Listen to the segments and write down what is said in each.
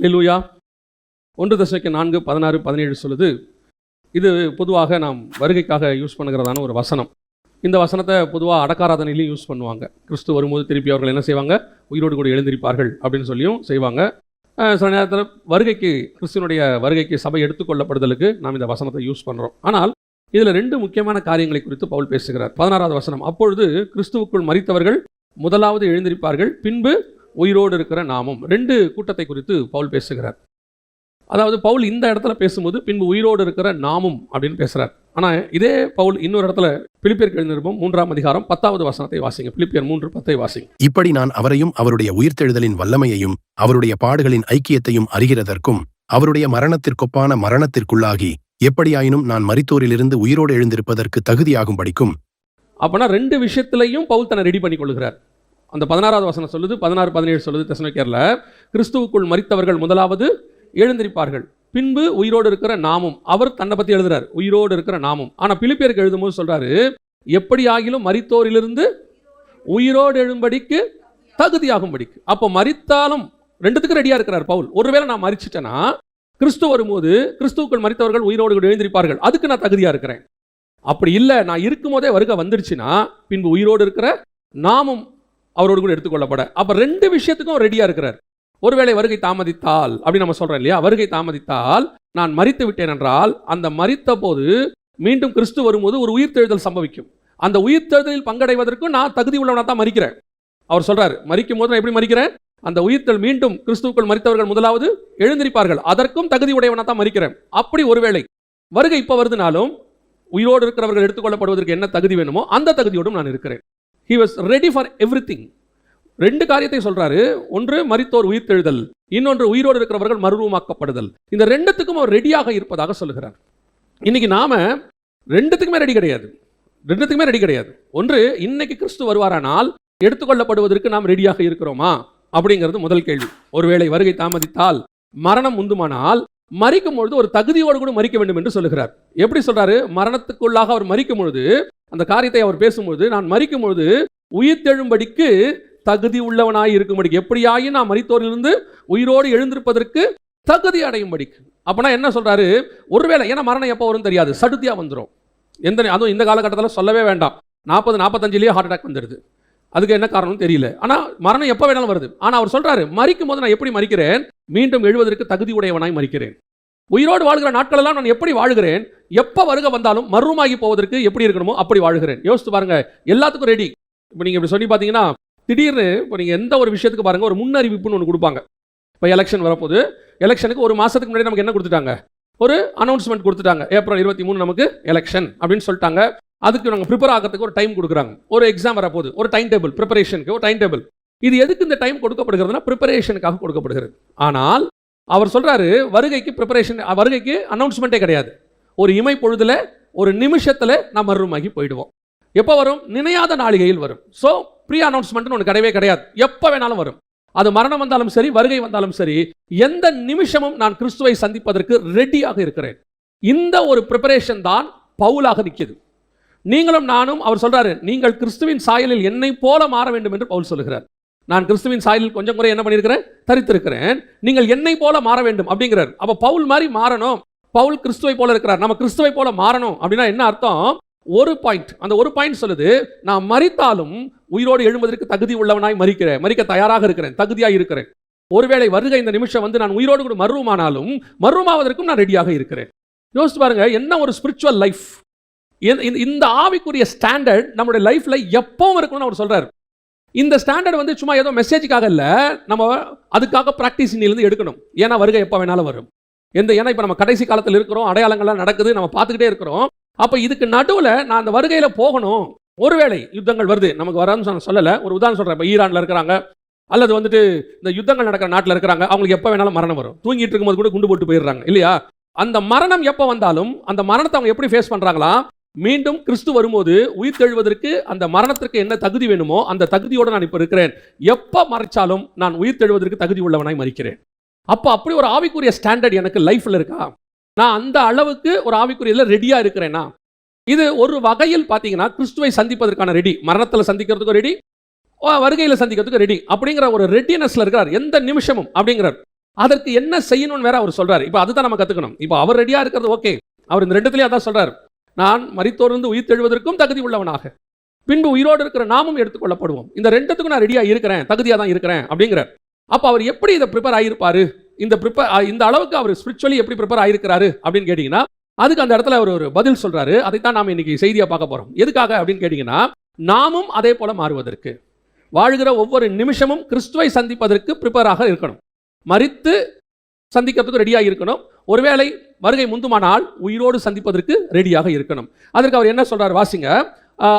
அல்லேலூயா. 1 தெசலோனிக்கேயர் 4:16-17 சொல்லுது. இது பொதுவாக நாம் வருகைக்காக யூஸ் பண்ணுகிறதான ஒரு வசனம். இந்த வசனத்தை பொதுவாக அடக்காராதனையிலையும் யூஸ் பண்ணுவாங்க. கிறிஸ்து வரும்போது திருப்பி அவர்கள் என்ன செய்வாங்க, உயிரோடு கூட எழுந்திருப்பார்கள் அப்படின்னு சொல்லியும் செய்வாங்க. சில நேரத்தில் வருகைக்கு, கிறிஸ்துவனுடைய வருகைக்கு சபை எடுத்துக்கொள்ளப்படுதலுக்கு நாம் இந்த வசனத்தை யூஸ் பண்ணுறோம். ஆனால் இதில் 2 முக்கியமான காரியங்களை குறித்து பவுல் பேசுகிறார். 16வது வசனம், அப்பொழுது கிறிஸ்துவுக்குள் மரித்தவர்கள் முதலாவது எழுந்திருப்பார்கள், பின்பு உயிரோடு இருக்கிற நாமும். 2 கூட்டத்தை குறித்து பவுல் பேசுகிறார். அதாவது பவுல் இந்த இடத்துல பேசும்போது பின்பு உயிரோடு இருக்கிற நாமும் அப்படின்னு பேசுகிறார். ஆனால் இதே பவுல் இன்னொரு இடத்துல பிலிப்பியருக்கு எழுதின நிருபம் 3ஆம் அதிகாரம் 10வது வசனத்தை வாசிங்க. பிலிப்பியர் 3:10 வாசிங்க. இப்படி நான் அவரையும் அவருடைய உயிர்த்தெழுதலின் வல்லமையையும் அவருடைய பாடுகளின் ஐக்கியத்தையும் அறிகிறதற்கும் அவருடைய மரணத்திற்கொப்பான மரணத்திற்குள்ளாகி எப்படியாயினும் நான் மரித்தோரிலிருந்து உயிரோடு எழுந்திருப்பதற்கு தகுதியாகும் படிக்கும். அப்போனா 2 விஷயத்திலையும் பவுல் தன்னை ரெடி பண்ணி கொள்கிறார். அந்த 16வது வசனம் சொல்லுது, 16-17 சொல்லுது தெசலோனிக்கேயர்ல, கிறிஸ்துவுக்குள் மரித்தவர்கள் முதலாவது எழுந்திருப்பார்கள், பின்பு உயிரோடு இருக்கிற நாமும். அவர் தன்னை பற்றி எழுதுறார், உயிரோடு இருக்கிற நாமும். ஆனால் பிலிப்பியருக்கு எழுதும்போது சொல்றாரு, எப்படி ஆகிலும் மரித்தோரிலிருந்து உயிரோடு எழும்படிக்கு தகுதியாகும்படிக்கு. அப்போ மரித்தாலும் 2த்துக்கும் ரெடியாக இருக்கிறார் பவுல். ஒருவேளை நான் மரிச்சிட்டேன்னா கிறிஸ்து வரும்போது கிறிஸ்துவுக்குள் மரித்தவர்கள் உயிரோடு எழுந்திருப்பார்கள், அதுக்கு நான் தகுதியாக இருக்கிறேன். அப்படி இல்லை, நான் இருக்கும் போதே வருகை வந்துடுச்சுன்னா பின்பு உயிரோடு இருக்கிற நாமும் அவரோடு கூட எடுத்துக்கொள்ளப்பட. அப்போ 2 விஷயத்துக்கும் ரெடியாக இருக்கிறார். ஒருவேளை வருகை தாமதித்தால், அப்படி நம்ம சொல்கிறோம் இல்லையா, வருகை தாமதித்தால் நான் மரித்து விட்டேன் என்றால், அந்த மரித்த போது மீண்டும் கிறிஸ்து வரும்போது ஒரு உயிர்த்தெழுதல் சம்பவிக்கும். அந்த உயிர்த்தெழுதலில் பங்கடைவதற்கும் நான் தகுதி உள்ளவனாக தான் மரிக்கிறேன். அவர் சொல்கிறார், மரிக்கும் போது நான் எப்படி மரிக்கிறேன், அந்த உயிர்த்தெழுதல் மீண்டும் கிறிஸ்துவுக்குள் மரித்தவர்கள் முதலாவது எழுந்திருப்பார்கள், அதற்கும் தகுதி உடையவனாக தான் மரிக்கிறேன். அப்படி ஒருவேளை வருகை இப்போ வருதுனாலும் உயிரோடு இருக்கிறவர்கள் எடுத்துக்கொள்ளப்படுவதற்கு என்ன தகுதி வேணுமோ அந்த தகுதியோடும் நான் இருக்கிறேன். He was ready for everything. 2 காரியத்தை சொல்றாரு. ஒன்று மரித்தோர் உயிர்த்தெழுதல், இன்னொன்று உயிரோடு இருக்கிறவர்கள் மறுரூபமாக்கப்படுதல். இந்த 2த்துக்கும் அவர் ரெடியாக இருப்பதாக சொல்லுகிறார். இன்னைக்கு நாம 2த்துக்குமே ரெடி கிடையாது. ஒன்று, இன்னைக்கு கிறிஸ்து வருவாரானால் எடுத்துக்கொள்ளப்படுவதற்கு நாம் ரெடியாக இருக்கிறோமா அப்படிங்கிறது முதல் கேள்வி. ஒருவேளை வருகை தாமதித்தால், மரணம் முந்துமானால், மரிக்கும் பொழுது ஒரு தகுதியோடு கூட மரிக்க வேண்டும் என்று சொல்லுகிறார். எப்படி சொல்றாரு, மரணத்துக்குள்ளாக அவர் மரிக்கும் பொழுது, அந்த காரியத்தை அவர் பேசும்பொழுது, நான் மரிக்கும் பொழுது உயிர்த்தெழும்படிக்கு தகுதி உள்ளவனாய் இருக்கும்படிக்கு, எப்படியாயும் நான் மரித்தோரிலிருந்து உயிரோடு எழுந்திருப்பதற்கு தகுதி அடையும்படிக்கு. அப்பனா என்ன சொல்றாரு, ஒருவேளை, ஏன்னா மரணம் எப்போ வரும் தெரியாது, சடுதியா வந்துடும். அதுவும் இந்த காலகட்டத்தில் சொல்லவே வேண்டாம். 40-45 ஹார்ட் அட்டாக் வந்துடுது. அதுக்கு என்ன காரணம் தெரியல. ஆனால் மரணம் எப்போ வேணாலும் வருது. ஆனால் அவர் சொல்றாரு, மரிக்கும் போது நான் எப்படி மரிக்கிறேன், மீண்டும் எழுவதற்கு தகுதி உடையவனாய் மரிக்கிறேன். உயிரோடு வாழ்கிற நாட்களெல்லாம் நான் எப்படி வாழுகிறேன், எப்போ வருகை வந்தாலும் மறுமாகி போவதற்கு எப்படி இருக்கணுமோ அப்படி வாழுகிறேன். யோசித்து பாருங்க, எல்லாத்துக்கும் ரெடி. இப்போ நீங்கள் இப்படி சொல்லி பார்த்தீங்கன்னா, திடீர்னு இப்போ நீங்கள் எந்த ஒரு விஷயத்துக்கு பாருங்கள், ஒரு முன்னறிவிப்புன்னு ஒன்று கொடுப்பாங்க. இப்போ எலெக்ஷன் வரப்போது, எலெக்ஷனுக்கு ஒரு மாதத்துக்கு முன்னாடி நமக்கு என்ன கொடுத்துட்டாங்க, ஒரு அனௌன்ஸ்மெண்ட் கொடுத்துட்டாங்க. ஏப்ரல் 23 நமக்கு எலெக்ஷன் அப்படின்னு சொல்லிட்டாங்க. அதுக்கு நாங்கள் ப்ரிப்பேர் ஆகிறதுக்கு ஒரு டைம் கொடுக்குறாங்க. ஒரு எக்ஸாம் வரப்போது, ஒரு டைம் டேபிள், ப்ரிப்பரேஷனுக்கு ஒரு டைம் டேபிள். இது எதுக்கு இந்த டைம் கொடுக்கப்படுகிறதுனா ப்ரிப்பரேஷனுக்காக கொடுக்கப்படுகிறது. ஆனால் அவர் சொல்றாரு, வருகைக்கு ப்ரிப்பரேஷன், வருகைக்கு அனௌன்ஸ்மெண்ட்டே கிடையாது. ஒரு இமை பொழுதுல, ஒரு நிமிஷத்தில் நாம் மறுரூமாகி போயிடுவோம். எப்போ வரும், நினையாத நாளிகையில் வரும். ஸோ ப்ரீ அனௌன்ஸ்மெண்ட்னு ஒன்று கிடையவே கிடையாது. எப்போ வேணாலும் வரும். அது மரணம் வந்தாலும் சரி, வருகை வந்தாலும் சரி, எந்த நிமிஷமும் நான் கிறிஸ்துவை சந்திப்பதற்கு ரெடியாக இருக்கிறேன். இந்த ஒரு ப்ரிப்பரேஷன் தான் பவுலாக நிற்கிது. நீங்களும் நானும், அவர் சொல்றாரு, நீங்கள் கிறிஸ்துவின் சாயலில் என்னை போல மாற வேண்டும் என்று பவுல் சொல்லுகிறார். நான் கிறிஸ்துவின் சாயலில் கொஞ்சம் குறை என்ன பண்ணியிருக்கிறேன், தரித்திருக்கிறேன். நீங்கள் என்னை போல மாற வேண்டும் அப்படிங்கிறார். அப்போ பவுல் மாதிரி மாறணும். பவுல் கிறிஸ்துவை போல இருக்கிறார், நம்ம கிறிஸ்துவை போல மாறணும் அப்படின்னா என்ன அர்த்தம், ஒரு பாயிண்ட், அந்த ஒரு பாயிண்ட் சொல்லுது, நான் மரித்தாலும் உயிரோடு எழும்பதற்கு தகுதி உள்ளவனாய் மரிக்க தயாராக இருக்கிறேன், தகுதியாக இருக்கிறேன். ஒருவேளை வருகை இந்த நிமிஷம் வந்து நான் உயிரோடு கூட மறுரூமானாலும் மறுரூமாவதற்கும் நான் ரெடியாக இருக்கிறேன். யோசிச்சு பாருங்க, என்ன ஒரு ஸ்பிரிச்சுவல் லைஃப். இந்த ஆவிக்குரிய ஸ்டாண்டர்ட் நம்மளுடைய லைஃப்ல எப்பவும் இருக்கணும்னு அவர் சொல்றாரு. இந்த ஸ்டாண்டர்ட் வந்து சும்மா ஏதோ மெசேஜுக்காக இல்லை, நம்ம அதுக்காக ப்ராக்டிஸ் இருந்து எடுக்கணும். ஏன்னா வருகை எப்போ வேணாலும் வரும். ஏன்னா இப்போ நம்ம கடைசி காலத்தில் இருக்கிறோம், அடையாளங்கள்லாம் நடக்குது, நம்ம பார்த்துக்கிட்டே இருக்கிறோம். அப்போ இதுக்கு நடுவில் நான் அந்த வருகையில் போகணும். ஒருவேளை யுத்தங்கள் வருது, நமக்கு வராதுன்னு சொல்லலை, ஒரு உதாரணம் சொல்கிறேன். இப்போ ஈரானில் இருக்கிறாங்க, அல்லது வந்துட்டு இந்த யுத்தங்கள் நடக்கிற நாட்டில் இருக்கிறாங்க, அவங்களுக்கு எப்போ வேணாலும் மரணம் வரும். தூங்கிட்டு இருக்கும்போது கூட குண்டு போட்டு போயிடுறாங்க இல்லையா. அந்த மரணம் எப்போ வந்தாலும் அந்த மரணத்தை அவங்க எப்படி ஃபேஸ் பண்ணுறாங்களா, மீண்டும் கிறிஸ்து வரும்போது உயிர் தெழுவதற்கு அந்த மரணத்திற்கு என்ன தகுதி வேணுமோ அந்த தகுதியோடு நான் இப்போ இருக்கிறேன். எப்போ மறைச்சாலும் நான் உயிர் தெழுவதற்கு தகுதி உள்ளவனாய் மறிக்கிறேன். அப்போ அப்படி ஒரு ஆவிக்குரிய ஸ்டாண்டர்ட் எனக்கு லைஃப்பில் இருக்கா? நான் அந்த அளவுக்கு ஒரு ஆவிக்குரியல ரெடியாக இருக்கிறேன்னா? இது ஒரு வகையில் பார்த்தீங்கன்னா கிறிஸ்துவை சந்திப்பதற்கான ரெடி, மரணத்தில் சந்திக்கிறதுக்கு ரெடி, வருகையில் சந்திக்கிறதுக்கு ரெடி அப்படிங்கிற ஒரு ரெடினஸ்ல இருக்கிறார் எந்த நிமிஷமும் அப்படிங்கிறார். அதற்கு என்ன செய்யணும்னு வேற அவர் சொல்றாரு. இப்போ அதுதான் நம்ம கத்துக்கணும். இப்போ அவர் ரெடியா இருக்கிறது ஓகே. அவர் இந்த ரெண்டுத்திலேயே அதான் சொல்றாரு. நான் மரித்தோரிலிருந்து உயிர் தெழுவதற்கும் தகுதி உள்ளவனாக, பின்பு உயிரோடு இருக்கிற நாமும் எடுத்துக்கொள்ளப்படுவோம். இந்த ரெண்டுத்துக்கும் நான் ரெடியா இருக்கிறேன், தகுதியா தான் இருக்கிறேன் அப்படிங்கிறார். அப்போ அவர் எப்படி இதை ப்ரிப்பேர் ஆகியிருப்பாரு, இந்த அளவுக்கு அவர் ஸ்பிரிச்சுவலி எப்படி ப்ரிப்பேர் ஆகியிருக்கிறாரு அப்படின்னு கேட்டீங்கன்னா, அதுக்கு அந்த இடத்துல அவர் ஒரு பதில் சொல்றாரு. அதைத்தான் நாம் இன்னைக்கு செய்தியா பார்க்க போறோம். எதுக்காக அப்படின்னு கேட்டீங்கன்னா, நாமும் அதே போல மாறுவதற்கு, வாழ்கிற ஒவ்வொரு நிமிஷமும் கிறிஸ்துவை சந்திப்பதற்கு ப்ரிப்பேராக இருக்கணும். மரித்து சந்திக்கிறதுக்கு ரெடியாக இருக்கணும். ஒருவேளை வருகை முந்துமானால் உயிரோடு சந்திப்பதற்கு ரெடியாக இருக்கணும். அதற்கு அவர் என்ன சொல்றார் வாசிங்க.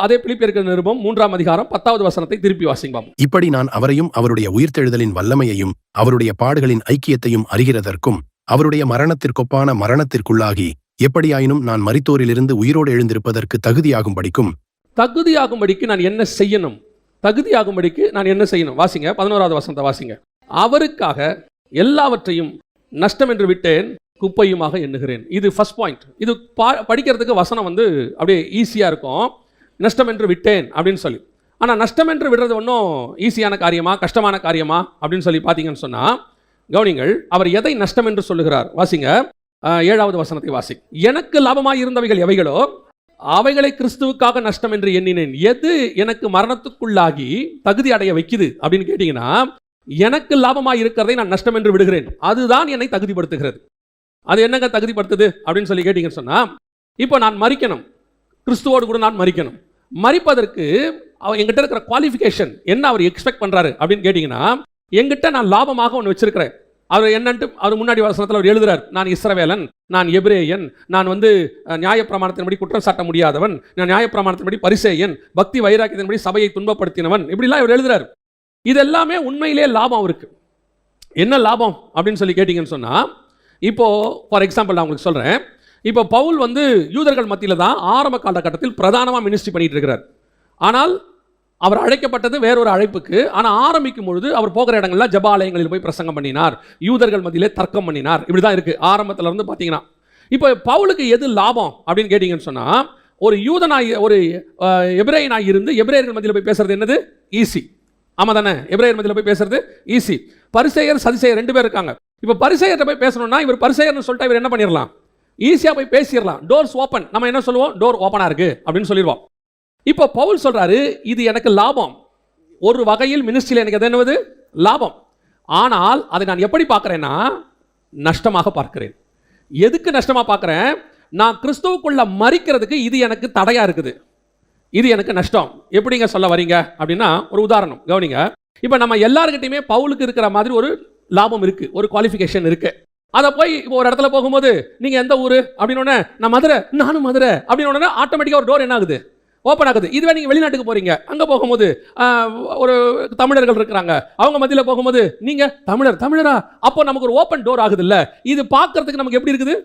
அதே பிலிப்பியருக்கு நிருபம் 3ஆம் அதிகாரம் 10வது வசனத்தை திருப்பி வாசிங்க. இப்படி நான் அவரையும் அவருடைய உயிர்த்தெழுதலின் வல்லமையையும் அவருடைய பாடுகளின் ஐக்கியத்தையும் அறிகிறதற்கும் அவருடைய மரணத்திற்கொப்பான மரணத்திற்குள்ளாகி எப்படியாயினும் நான் மரித்தோரிலிருந்து உயிரோடு எழுந்திருப்பதற்கு தகுதியாகும்படிக்கு நான் என்ன செய்யணும்? தகுதியாகும்படிக்கு நான் என்ன செய்யணும்? வாசிங்க 11வது வசனத்தை வாசிங்க. அவருக்காக எல்லாவற்றையும் நஷ்டம் என்று விட்டேன், குப்பையுமாக எண்ணுகிறேன். இது ஃபர்ஸ்ட் பாயிண்ட். இது படிக்கிறதுக்கு வசனம் அப்படியே ஈஸியாக இருக்கும். நஷ்டம் என்று விட்டேன் அப்படின்னு சொல்லி. ஆனால் நஷ்டம் என்று விடுறது ஒன்றும் ஈஸியான காரியமா கஷ்டமான காரியமா அப்படின்னு சொல்லி பார்த்தீங்கன்னு சொன்னால், கவனிங்கள், அவர் எதை நஷ்டம் என்று சொல்லுகிறார்? வாசிங்க 7வது வசனத்தை வாசி. எனக்கு லாபமாக இருந்தவைகள் எவைகளோ அவைகளை கிறிஸ்துவுக்காக நஷ்டம் என்று எண்ணினேன். எது எனக்கு மரணத்துக்குள்ளாகி தகுதி அடைய வைக்குது அப்படின்னு கேட்டீங்கன்னா, எனக்கு லாபமாக இருக்கிறதை நான் நஷ்டம் என்று விடுகிறேன். அதுதான் என்னை தகுதிப்படுத்துகிறது. அது என்னங்க தகுதிப்படுத்துது அப்படின்னு சொல்லி கேட்டீங்கன்னு சொன்னா, இப்போ நான் மரிக்கணும், கிறிஸ்துவோடு கூட நான் மரிக்கணும். மரிப்பதற்கு எங்கிட்ட இருக்கிற குவாலிஃபிகேஷன் என்ன அவர் எக்ஸ்பெக்ட் பண்றாரு அப்படின்னு கேட்டீங்கன்னா, எங்கிட்ட நான் லாபமாக ஒன்று வச்சிருக்கிறேன். அவர் என்னன்ட்டு அவர் முன்னாடி வசனத்தில் அவர் எழுதுறார். நான் இஸ்ரவேலன், நான் எபிரேயன், நான் நியாயப்பிரமாணத்தின்படி குற்றம் சாட்ட முடியாதவன், நான் நியாயப்பிரமாணத்தின்படி பரிசேயன், பக்தி வைராக்கியத்தின்படி சபையை துன்பப்படுத்தினவன், இப்படிலாம் இவர் எழுதுறார். இது எல்லாமே உண்மையிலே லாபம் அவருக்கு. என்ன லாபம் அப்படின்னு சொல்லி கேட்டீங்கன்னு சொன்னா, இப்போ ஃபார் எக்ஸாம்பிள் நான் உங்களுக்கு சொல்றேன். இப்போ பவுல் யூதர்கள் மத்தியில் தான் ஆரம்ப காலகட்டத்தில் பிரதானமாக மினிஸ்ட்ரி பண்ணிட்டு இருக்கிறார். ஆனால் அவர் அழைக்கப்பட்டது வேறொரு அழைப்புக்கு. ஆனால் ஆரம்பிக்கும் பொழுது அவர் போகிற இடங்கள்ல ஜபாலயங்களில் போய் பிரசங்கம் பண்ணினார், யூதர்கள் மத்தியிலே தர்க்கம் பண்ணினார். இப்படி தான் இருக்கு ஆரம்பத்தில் இருந்து பார்த்தீங்கன்னா. இப்போ பவுலுக்கு எது லாபம் அப்படின்னு கேட்டீங்கன்னு சொன்னா, ஒரு யூதனாய் ஒரு எபிரேயனாய் இருந்து எபிரேயர்கள் மத்தியில் போய் பேசுறது என்னது ஈஸி. ஆமா தானே? எபிரேயர் மத்தியில் போய் பேசுறது ஈஸி. பரிசேயர் சதிசேயர் 2 பேர் இருக்காங்க. இப்போ பரிசேயர்கிட்ட போய் பேசணும்னா இவர் பரிசேயர்னு சொல்லிட்டு இவர் என்ன பண்ணிடலாம்? ஈஸியாக போய் பேசிடலாம். Doors open. நம்ம என்ன சொல்லுவோம்? டோர் ஓப்பனாக இருக்கு அப்படின்னு சொல்லிடுவோம். இப்போ பவுல் சொல்றாரு, இது எனக்கு லாபம். ஒரு வகையில் மினிஸ்ட்ரியில் எனக்கு என்னது லாபம். ஆனால் அதை நான் எப்படி பார்க்கிறேன்னா, நஷ்டமாக பார்க்கிறேன். எதுக்கு நஷ்டமாக பார்க்கிறேன்? நான் கிறிஸ்துவுக்குள்ள மரிக்கிறதுக்கு இது எனக்கு தடையா இருக்குது, இது எனக்கு நஷ்டம். எப்படிங்க சொல்ல வரீங்க அப்படின்னா, ஒரு உதாரணம் கவனிங்க. இப்போ நம்ம எல்லாருக்கிட்டையுமே பவுலுக்கு இருக்கிற மாதிரி ஒரு லாபம் இருக்கு, ஒரு குவாலிஃபிகேஷன் இருக்கு. அதை போய் இப்போ ஒரு இடத்துல போகும்போது நீங்க எந்த ஊரு அப்படின்னு, நான் மதுரை, நானும் மதுரை அப்படின்னு ஆட்டோமேட்டிக்காக ஒரு டோர் என்ன ஆகுது? ஓப்பன் ஆகுது. இதுவே நீங்கள் வெளிநாட்டுக்கு போறீங்க, அங்கே போகும்போது ஒரு தமிழர்கள் இருக்கிறாங்க, அவங்க மத்தியில் போகும்போது நீங்க தமிழரா, அப்போ நமக்கு ஒரு ஓப்பன் டோர் ஆகுது இல்ல? இது பார்க்கறதுக்கு நமக்கு எப்படி இருக்குது?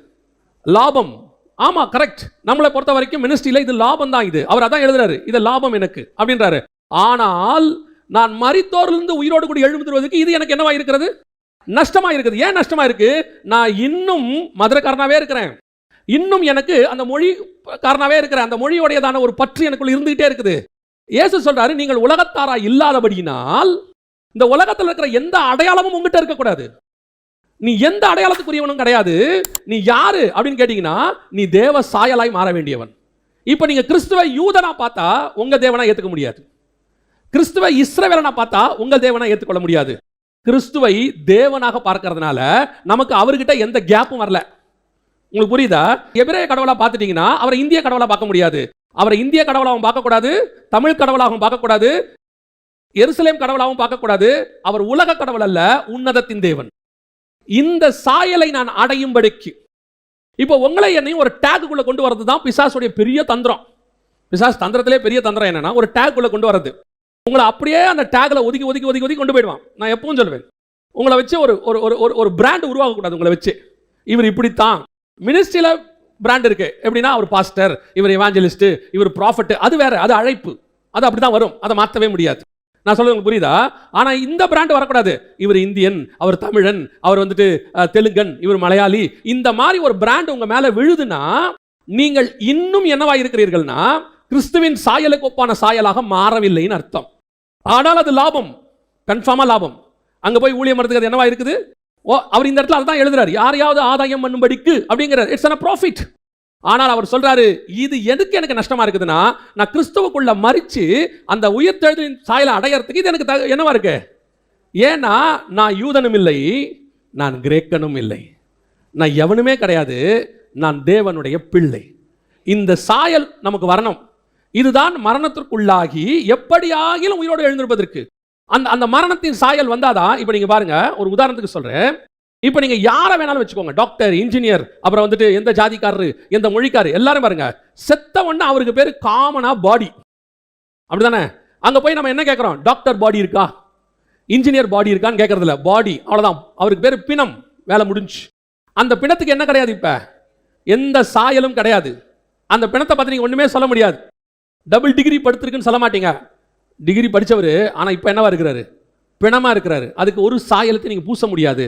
லாபம். ஆமா, கரெக்ட். நம்மளை பொறுத்த வரைக்கும் மினிஸ்ட்ரியில இது லாபம் தான். இது அவர் அதான் எழுதுறாரு, இது லாபம் எனக்கு அப்படின்றாரு. ஆனால் நான் மரித்தோரிலிருந்து உயிரோடு கூட எழுந்துவதற்கு இது எனக்கு என்னவா இருக்கிறது? நஷ்டமா இருக்குது. ஏன் நஷ்டமா இருக்கு? நான் இன்னும் மதுரைக்காரனாவே இருக்கிறேன், இன்னும் எனக்கு அந்த மொழி காரணாவே இருக்கிற அந்த மொழியோடையதான ஒரு பற்று எனக்குள்ள இருந்துகிட்டே இருக்குது. இயேசு சொல்றாரு, நீங்கள் உலகத்தாரா இல்லாதபடியினால் இந்த உலகத்தில் இருக்கிற எந்த அடையாளமும் உங்ககிட்ட இருக்கக்கூடாது. நீ எந்த அடையாளத்துக்குரியவனும் கிடையாது. நீ யாரு அப்படின்னு கேட்டீங்கன்னா, நீ தேவ சாயலாய் மாற வேண்டியவன். இப்ப நீங்க கிறிஸ்துவை யூதனா பார்த்தா உங்க தேவனா ஏத்துக்க முடியாது. கிறிஸ்துவை இஸ்ரவேலனா பார்த்தா உங்க தேவனா ஏத்துக்கொள்ள முடியாது. கிறிஸ்துவை தேவனாக பார்க்கறதுனால நமக்கு அவர்கிட்ட எந்த கேப்பும் வரல. உங்களுக்கு புரியுதா? எபிரேய கடவுளா பார்த்துட்டீங்கன்னா அவரை இந்திய கடவுளா பார்க்க முடியாது. அவரை இந்திய கடவுளாகவும் பார்க்கக்கூடாது, தமிழ் கடவுளாகவும் பார்க்கக்கூடாது, எருசலேம் கடவுளாகவும் பார்க்கக்கூடாது. அவர் உலக கடவுள் அல்ல, உன்னதத்தின் தேவன். இந்த சாயலை நான் அடையும்படிக்கு இப்போ உங்களை என்னையும் ஒரு டேக்குள்ள கொண்டு வரது தான் பிசாசுடைய பெரிய தந்திரம். பிசாசு தந்திரத்திலே பெரிய தந்திரம் என்னன்னா, ஒரு டேக்குள்ள கொண்டு வரது. உங்களை அப்படியே அந்த டேக்ல ஒதுக்கி ஒதுக்கி ஒதுக்கி ஒதுக்கி கொண்டு போயிடுவான். நான் எப்பவும் சொல்லுவேன், உங்களை வச்சு ஒரு பிராண்ட் உருவாக்கக்கூடாது. உங்களை வச்சு இவர் இப்படித்தான். மினிஸ்ட்ரியில பிராண்ட் இருக்கு. எப்படின்னா, அவர் பாஸ்டர், இவர் எவாஞ்சலிஸ்ட், இவர் ப்ராஃபட், அது வேற, அது அழைப்பு, அது அப்படிதான் வரும், அதை மாற்றவே முடியாது. நான் சொல்றது புரியுதா? ஆனா இந்த பிராண்ட் வரக்கூடாது. இவர் இந்தியன், அவர் தமிழன், அவர் தெலுங்கன், இவர் மலையாளி, இந்த மாதிரி ஒரு பிராண்ட் உங்க மேல விழுதுன்னா நீங்கள் இன்னும் என்னவா இருக்கிறீர்கள்னா, கிறிஸ்துவின் சாயலுக்கு ஒப்பான சாயலாக மாறவில்லைன்னு அர்த்தம். ஆனால் அது லாபம், கன்ஃபார்மா லாபம். அங்க போய் ஊழியம் நடத்துகிறது என்னவா இருக்குது? அவர் இந்த இடத்துல அதான் எழுதுறாரு, யாரையாவது ஆதாயம் பண்ணும்படிக்கு அப்படிங்கிறார். It's a profit. ஆனால் அவர் சொல்றாரு, இது எதுக்கு எனக்கு நஷ்டமா இருக்குதுன்னா, நான் கிறிஸ்துவுக்குள்ள மரிச்சு அந்த உயிர்த்தெழுதலின் சாயலை அடையறதுக்கு இது எனக்கு என்னவா இருக்கு. ஏன்னா நான் யூதனும் இல்லை, நான் கிரேக்கனும் இல்லை, நான் எவனுமே கிடையாது, நான் தேவனுடைய பிள்ளை. இந்த சாயல் நமக்கு வரணும். இதுதான் மரணத்திற்குள்ளாகி எப்படியாகிலும் உயிரோடு எழுந்திருப்பதற்கு. அந்த மரணத்தின் சாயல் வந்தாதான். இப்போ நீங்க பாருங்க, ஒரு உதாரணத்துக்கு சொல்றேன். இப்போ நீங்க யாரை வேணாலும் வச்சுக்கோங்க, டாக்டர், இன்ஜினியர், அப்புறம் வந்துட்டு எந்த ஜாதிக்காரரு, எந்த மொழிக்காரரு, எல்லாரும் பாருங்க, செத்த உடனே அவருக்கு பேரு காமனா பாடி, அப்படிதானே? அங்க போய் நம்ம என்ன கேட்கிறோம்? டாக்டர் பாடி இருக்கா, இன்ஜினியர் பாடி இருக்கான்னு கேட்கறது இல்ல. பாடி, அவ்வளவுதான். அவருக்கு பேரு பிணம், வேலை முடிஞ்சு. அந்த பிணத்துக்கு என்ன கிடையாது, இப்ப எந்த சாயலும் கிடையாது. அந்த பிணத்தை பத்தி நீங்க ஒண்ணுமே சொல்ல முடியாது. டபுள் டிகிரி படுத்திருக்குன்னு சொல்ல மாட்டீங்க. டிகிரி படிச்சவரு, ஆனா இப்ப என்னவா இருக்கிறாரு? பிணமா இருக்கிறாரு. அதுக்கு ஒரு சாயலத்தை நீங்க பூச முடியாது.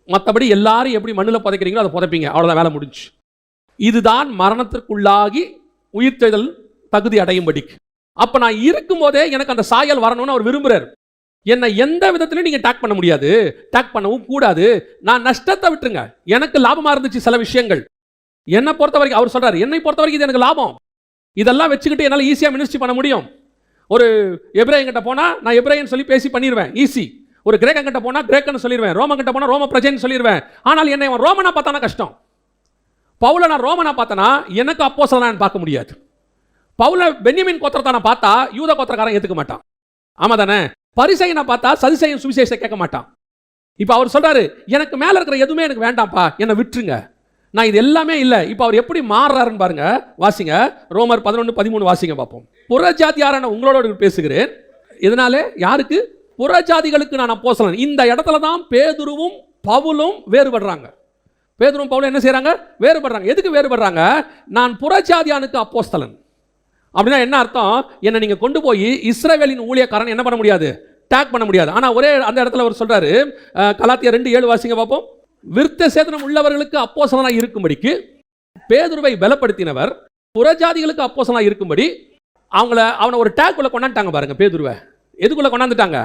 மற்றபடி எல்லாரும் எப்படி மண்ணில் புதைக்கிறீங்களோ அதை புதைப்பீங்க, அவ்வளோதான், வேலை முடிஞ்சு. இதுதான் மரணத்திற்குள்ளாகி உயிர்த்தெழுதல் தகுதி அடையும்படிக்கு. அப்ப நான் இருக்கும் போதே எனக்கு அந்த சாயல் வரணும்னு அவர் விரும்புறாரு. என்னை எந்த விதத்திலையும் நீங்க டேக் பண்ண முடியாது, டேக் பண்ணவும் கூடாது. நான் நஷ்டத்தை விட்டுருங்க, எனக்கு லாபமா இருந்துச்சு சில விஷயங்கள். என்னை பொறுத்த வரைக்கும் அவர் சொல்றாரு, என்னை பொறுத்த வரைக்கும் இது எனக்கு லாபம். இதெல்லாம் வச்சுக்கிட்டு என்னால் ஈஸியா மினிஸ்ட்ரி பண்ண முடியும். ஒரு எபிரேயன் கிட்ட போனா நான் எபிரேயன் சொல்லி பேசி பண்ணிடுவேன், ஈஸி. ஒரு கிரேக்கன் கிட்ட போனா கிரேக்கன் சொல்லிடுவேன், ரோமன் கிட்ட போனா ரோம பிரஜைன்னு சொல்லிடுவேன். ஆனால் என்னை ரோமனா பார்த்தானா கஷ்டம். பவுல நான் ரோமனா பார்த்தனா எனக்கு அப்போஸ்தலனா பார்க்க முடியாது. பவுல பென்யமின் கோத்திரத்தான பார்த்தா யூத கோத்திரக்காரன் ஏத்துக்க மாட்டான், ஆமா தானே? பரிசேயனை பார்த்தா சதுசேயன் சுவிசேஷத்தை கேட்க மாட்டான். இப்போ அவர் சொல்றாரு, எனக்கு மேல இருக்கிற எதுவுமே எனக்கு வேண்டாம்ப்பா, என்னை விட்டுருங்க, நான் இது எல்லாமே இல்லை. இப்போ அவர் எப்படி மாறுறாருன்னு பாருங்க. வாசிங்க, ரோமர் 11:13 வாசிங்க பார்ப்போம். புறஜாதியாரான உங்களோட பேசுகிறேன். இதனாலே யாருக்கு? புறஜாதிகளுக்கு நான் அப்போஸ்தலன். இந்த இடத்துல தான் பேதுருவும் பவுலும் வேறுபடுறாங்க. பேதுருவும் பவுலும் என்ன செய்றாங்க? வேறுபடுறாங்க. எதுக்கு வேறுபடுறாங்க? நான் புறஜாதியானுக்கு அப்போஸ்தலன் அப்படின்னா என்ன அர்த்தம்? என்னை நீங்க கொண்டு போய் இஸ்ரவேலின் ஊழியக்காரன் என்ன பண்ண முடியாது, டேக் பண்ண முடியாது. ஆனா ஒரே அந்த இடத்துல அவர் சொல்றாரு, கலாத்தியர் 2:7 வாசிங்க பார்ப்போம். விருத்த சேதனம் உள்ளவர்களுக்கு அப்போஸ்தலனாய் இருக்கும்படிக்கு பேதுருவை பலப்படுத்தினவர் புறஜாதிகளுக்கு அப்போஸ்தலனாய் இருக்கும்படி அவனை ஒரு டேக் உள்ள கொண்டாந்துட்டாங்க பாருங்க. பேதுருவை எதுக்குள்ள கொண்டாந்துட்டாங்க?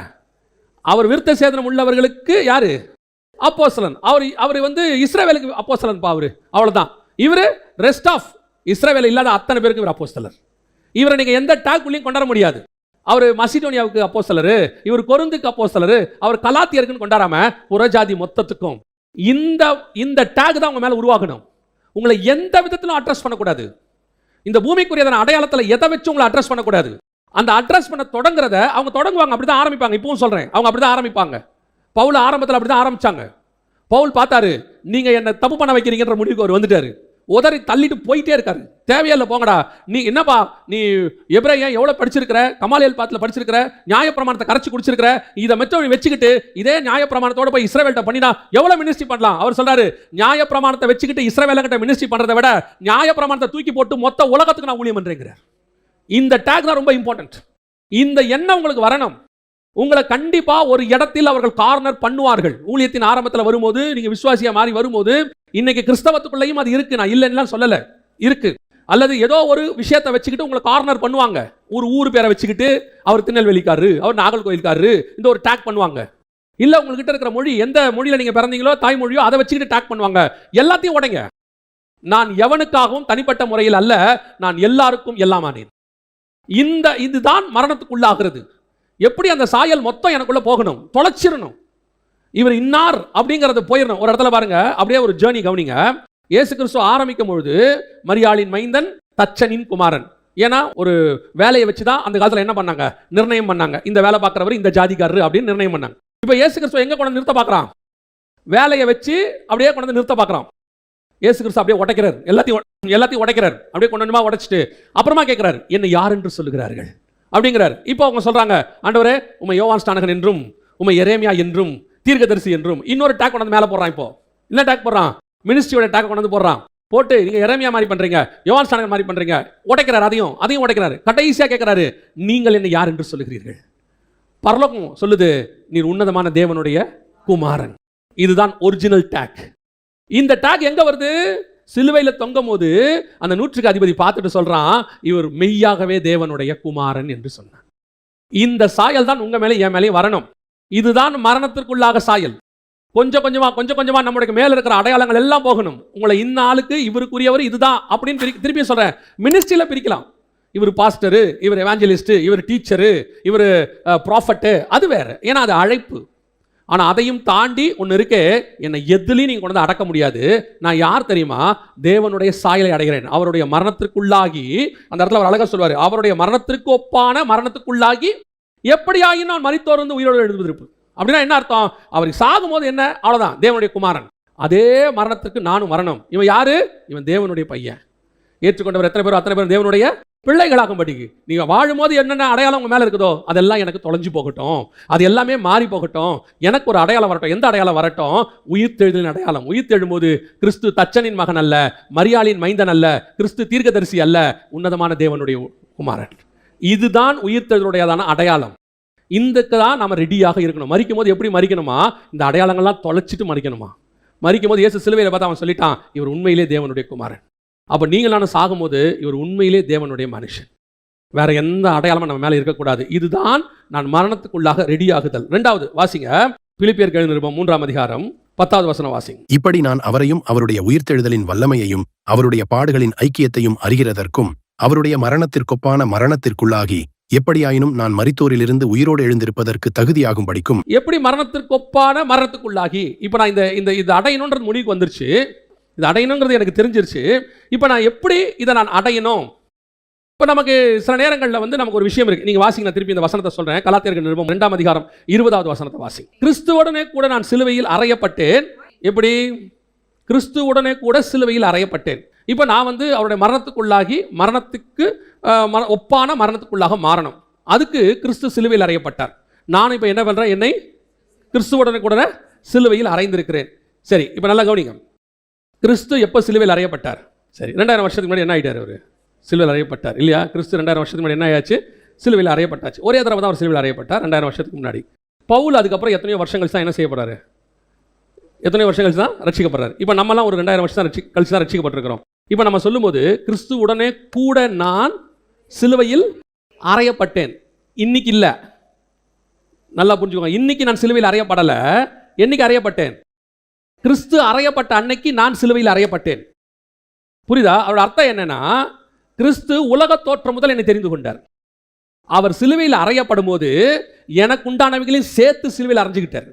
அவர் விருத்த சேதனம் உள்ளவர்களுக்கு யாரு? அப்போஸ்தலன். அவர் இஸ்ரவேலுக்கு அப்போஸ்தலன் பா. அவரு அவ்வளவுதான். இவரு ரெஸ்ட் ஆஃப் இஸ்ரவேல் இல்லாத அத்தனை பேருக்கு இவர் அப்போஸ்தலர். இவரை நீங்க எந்த டேக்குள்ளேயும் கொண்டாட முடியாது. அவர் மசிடோனியாவுக்கு அப்போஸ்தலர், இவர் கொரிந்துக்கு அப்போஸ்தலர், அவர் கலாத்தியருக்குன்னு கொண்டாடாம புறஜாதி மொத்தத்துக்கும் இந்த டேக் தான் உங்க மேல உருவாகணும். உங்களை எந்த விதத்திலும் அட்ரஸ் பண்ணக்கூடாது. இந்த பூமிக்குரியதான அடையாளத்தில் எதை வச்சு உங்களை அட்ரஸ் பண்ணக்கூடாது. அந்த அட்ரஸ் பண்ண தொடங்குறத அவங்க தொடங்குவாங்க, அப்படிதான் ஆரம்பிப்பாங்க. இப்பவும் சொல்றேன், அவங்க அப்படிதான் ஆரம்பிப்பாங்க. பவுல் ஆரம்பத்தில் அப்படிதான் ஆரம்பிச்சாங்க. பவுல் பார்த்தாரு, நீங்க என்ன தப்பு பண்ண வைக்கிறீங்கன்ற முடிவுக்கு அவர் வந்துட்டாரு. உதறி தள்ளிட்டு போயிட்டே இருக்காரு. தேவையில்லை போங்கடா, நீ என்னப்பா நீ எபிரேயன் எவ்வளவு படிச்சிருக்கிற, கமாலியல் பாத்துல படிச்சிருக்கிற, நியாயப்பிரமாணத்தை கரைச்சு குடிச்சிருக்கிற, இதை மெச்சம் வச்சுக்கிட்டு இதே நியாயப்பிரமாணத்தோட போய் இஸ்ரவேல்கிட்ட பண்ணினா எவ்வளவு மினிஸ்ட்ரி பண்ணலாம்? அவர் சொல்றாரு, நியாயப்பிரமாணத்தை வச்சுக்கிட்டு இஸ்ரவேல்கிட்ட மினிஸ்ட்ரி பண்றதை விட நியாயப்பிரமாணத்தை தூக்கி போட்டு மொத்த உலகத்துக்கு நான் ஊழியம் பண்றேங்கிறார். இந்த டேக் தான் ரொம்ப இம்பார்ட்டன்ட். இந்த எண்ணம் உங்களுக்கு வரணும். உங்களை கண்டிப்பா ஒரு இடத்தில் அவர்கள் கார்னர் பண்ணுவார்கள். ஊழியத்தின் ஆரம்பத்தில் வரும்போது, நீங்க விசுவாசியா மாறி வரும்போது, இன்னைக்கு கிறிஸ்தவத்துக்குள்ளேயும் அது இருக்கு, நான் இல்லைன்னு சொல்லல, இருக்கு. அல்லது ஏதோ ஒரு விஷயத்தை வச்சுக்கிட்டு உங்களை கார்னர் பண்ணுவாங்க. ஊர் பேரை வச்சுக்கிட்டு அவர் திருநெல்வேலிக்காரரு, அவர் நாகர்கோயில்காரரு, இந்த ஒரு டேக் பண்ணுவாங்க. இல்ல உங்ககிட்ட இருக்கிற மொழி, எந்த மொழியில நீங்க பிறந்தீங்களோ தாய்மொழியோ அதை வச்சுக்கிட்டு டேக் பண்ணுவாங்க. எல்லாத்தையும் உடைங்க. நான் எவனுக்காகவும் தனிப்பட்ட முறையில் அல்ல, நான் எல்லாருக்கும் எல்லாமானேன். இதுதான் மரணத்துக்குள்ளாகிறது. எப்படி அந்த சாயல் மொத்தம் எனக்குள்ள போகணும், தொலைச்சிடணும். இவர் இன்னார் அப்படிங்கறது போயிடணும். ஒரு இடத்துல பாருங்க, அப்படியே ஒரு ஜேர்னி கவனிங்க. இயேசு கிறிஸ்து ஆரம்பிக்கும் பொழுது மரியாளின் மைந்தன், தச்சனின் குமாரன். ஏன்னா ஒரு வேலையை வச்சுதான் அந்த காலத்துல என்ன பண்ணாங்க, நிர்ணயம் பண்ணாங்க. இந்த வேலை பார்க்கிறவர் இந்த ஜாதிக்காரரு அப்படின்னு நிர்ணயம் பண்ணாங்க. இப்ப இயேசு கிறிஸ்து எங்க கொண்டு நிறுத்த பார்க்கறான்? வேலையை வச்சு அப்படியே கொண்டு நிறுத்த பார்க்கறான். இயேசு கிறிஸ்து அப்படியே உடைக்கிறார், எல்லாத்தையும் உடைக்கிறார். அப்படியே கொஞ்சமா உடைச்சிட்டு அப்புறமா கேட்கிறார், என்ன யார் என்று சொல்லுகிறார்கள் அப்படிங்கிறார். இப்போ அவங்க சொல்றாங்க, ஆண்டவரே உம்மை யோவான் ஸ்நானகன் என்றும், உம்மை எரேமியா என்றும், தீர்க்கதரிசி என்றும். இன்னொரு டேக் கொண்டு மேல போடுறான். இப்போ என்ன டேக் போடுறான்? மினிஸ்ட்ரியோட டேக் கொண்டு போடுறான். போட்டு நீங்க எரேமியா மாதிரி பண்றீங்க, யோவான் ஸ்நானகன் மாதிரி பண்றீங்க, உடைக்கிறார். அதையும் உடைக்கிறாரு. கடைசியா கேட்கிறாரு, நீங்கள் என்ன யார் என்று சொல்லுகிறீர்கள்? பரலோகம் சொல்லுது, நீர் உன்னதமான தேவனுடைய குமாரன். இதுதான் ஒரிஜினல் டேக். இந்த டேக் எங்க வருது? சிலுவையில தொங்கும் போது அந்த 100க்கு அதிபதி பார்த்துட்டு சொல்றான், இவர் மெய்யாகவே தேவனுடைய குமாரன் என்று சொன்னான். இந்த சாயல் தான் உங்க மேலே என் மேலே வரணும். இதுதான் மரணத்திற்குள்ளாக சாயல். கொஞ்சம் கொஞ்சமா நம்மளுக்கு மேல இருக்கிற அடையாளங்கள் எல்லாம் போகணும். உங்களை இந்த ஆளுக்கு இவருக்குரியவர் இதுதான் அப்படின்னு திருப்பி சொல்றேன். மினிஸ்ட்ரியில பிரிக்கலாம். இவர் பாஸ்டரு, இவர் எவாஞ்சலிஸ்ட், இவர் டீச்சரு, இவர் ப்ராஃபட்டு, அது வேற. ஏன்னா அது அழைப்பு. ஆனா அதையும் தாண்டி ஒன்று இருக்கே, என்னை எதுலையும் நீங்க கொண்டு அடக்க முடியாது. நான் யார் தெரியுமா? தேவனுடைய சாயலை அடைகிறேன். அவருடைய மரணத்திற்குள்ளாகி, அந்த இடத்துல அவர் அழகா சொல்வாரு, அவருடைய மரணத்திற்கு ஒப்பான மரணத்துக்குள்ளாகி எப்படியாயும் நான் மரித்தோர் வந்து உயிரோடு எழுந்திருப்பு. அப்படின்னா என்ன அர்த்தம்? அவர் சாகும் போது என்ன, அவ்வளவுதான், தேவனுடைய குமாரன். அதே மரணத்திற்கு நானும் மரணம். இவன் யாரு? இவன் தேவனுடைய பையன். ஏற்றுக்கொண்டவர் எத்தனை பேர்? அத்தனை பேர் தேவனுடைய பிள்ளைகளாகும்படிக்கு. நீங்க வாழும் போது என்னென்ன அடையாளம் உங்க மேல இருக்குதோ அதெல்லாம் எனக்கு தொலைஞ்சு போகட்டும், அது எல்லாமே மாறி போகட்டும். எனக்கு ஒரு அடையாளம் வரட்டும். எந்த அடையாளம் வரட்டும்? உயிர்த்தெழுதலின் அடையாளம். உயிர்த்தெழும்போது கிறிஸ்து தச்சனின் மகன் அல்ல, மரியாளின் மைந்தன் அல்ல, கிறிஸ்து தீர்க்கதரிசி அல்ல, உன்னதமான தேவனுடைய குமாரன். இதுதான் உயிர்த்தெழுதலுடையதான அடையாளம். இதுக்கு தான் நம்ம ரெடியாக இருக்கணும். மரிக்கும் போது எப்படி மரிக்கணுமா? இந்த அடையாளங்கள்லாம் தொலைச்சிட்டு மரிக்கணுமா? மரிக்கும் போது இயேசு சிலுவையில் பார்த்து அவன் சொல்லிட்டான், இவர் உண்மையிலே தேவனுடைய குமாரன். அப்போ நீங்களான சாகும்போது இவர் உண்மையிலே தேவனுடைய மனுஷன். வேற எந்த அடையாளமும் நம்ம மேலே இருக்கக்கூடாது. இதுதான் நான் மரணத்துக்குள்ளாக ரெடியாகுதல். 2வது வாசிங்க, பிலிப்பியருக்கு எழுதின நிருபம் 3ஆம் அதிகாரம் 10வது வசனம் வாசிங்க. இப்படி நான் அவரையும் அவருடைய உயிர்த்தெழுதலின் வல்லமையையும் அவருடைய பாடுகளின் ஐக்கியத்தையும் அறிகிறதற்கும் அவருடைய மரணத்திற்கொப்பான மரணத்திற்குள்ளாகி எப்படியாயினும் நான் மரித்தோரிலிருந்து உயிரோடு எழுந்திருப்பதற்கு தகுதியாகும் படிக்கும். எப்படி மரணத்திற்கொப்பான மரணத்துக்குள்ளாகி? இப்போ நான் இந்த அடையணுன்றது முடிவுக்கு வந்துருச்சு. இது அடையணுங்கிறது எனக்கு தெரிஞ்சிருச்சு. இப்போ நான் எப்படி இதை நான் அடையணும்? இப்போ நமக்கு சில நேரங்களில் வந்து நமக்கு ஒரு விஷயம் இருக்கு. நீங்க வாசிங்க, நான் திருப்பி இந்த வசனத்தை சொல்றேன். கலாத்தியர்கள் நிருபம் 2ஆம் அதிகாரம் 20வது வசனத்தை வாசிங்க. கிறிஸ்துவுடனே கூட நான் சிலுவையில் அறையப்பட்டேன். எப்படி? கிறிஸ்துவுடனே கூட சிலுவையில் அறையப்பட்டேன். இப்போ நான் வந்து அவருடைய மரணத்துக்குள்ளாகி மரணத்துக்கு ஒப்பான மரணத்துக்குள்ளாக மாறணும். அதுக்கு கிறிஸ்து சிலுவையில் அறையப்பட்டார். நான் இப்போ என்ன பண்றேன்? என்னை கிறிஸ்துவுடனே கூட சிலுவையில் அறைந்திருக்கிறேன். சரி, இப்போ நல்லா கவனிங்க. கிறிஸ்து எப்போ சிலுவையில் அறையப்பட்டார்? சரி, 2000 வருஷத்துக்கு முன்னாடி என்ன ஆகிட்டார்? அவர் சிலுவையில் அறையப்பட்டார் இல்லையா? கிறிஸ்து 2000 வருஷத்துக்கு முன்னாடி என்ன ஆயாச்சு? சிலுவையில் அறையப்பட்டாச்சு. ஒரே தடவை தான் அவர் சிலுவையில் அறையப்பட்டார் 2000 வருஷத்துக்கு முன்னாடி. பவுல் அதுக்கப்புறம் எத்தனையோ வருஷங்கள் தான் என்ன செய்யப்படுறாரு? எத்தனையோ வருஷம் கழிச்சு தான் ரட்சிக்கப்படுறாரு. இப்போ நம்மலாம் ஒரு 2000 வருஷம் தான் கழிச்சு தான் ரட்சிக்கப்பட்டிருக்கிறோம். இப்போ நம்ம சொல்லும்போது கிறிஸ்து உடனே கூட நான் சிலுவையில் அறையப்பட்டேன். இன்னைக்கு இல்லை, நல்லா புரிஞ்சுக்கோங்க. இன்னைக்கு நான் சிலுவையில் அறையப்படலை. என்னைக்கு அறையப்பட்டேன்? கிறிஸ்து அறையப்பட்ட அன்னைக்கு நான் சிலுவையில் அறையப்பட்டேன். புரியுதா? அவரோட அர்த்தம் என்னன்னா, கிறிஸ்து உலக தோற்றம் முதல் என்னை தெரிந்து கொண்டார். அவர் சிலுவையில் அறையப்படும் போது எனக்கு உண்டானவைகளையும் சேர்த்து சிலுவையில் அறைஞ்சுக்கிட்டார்.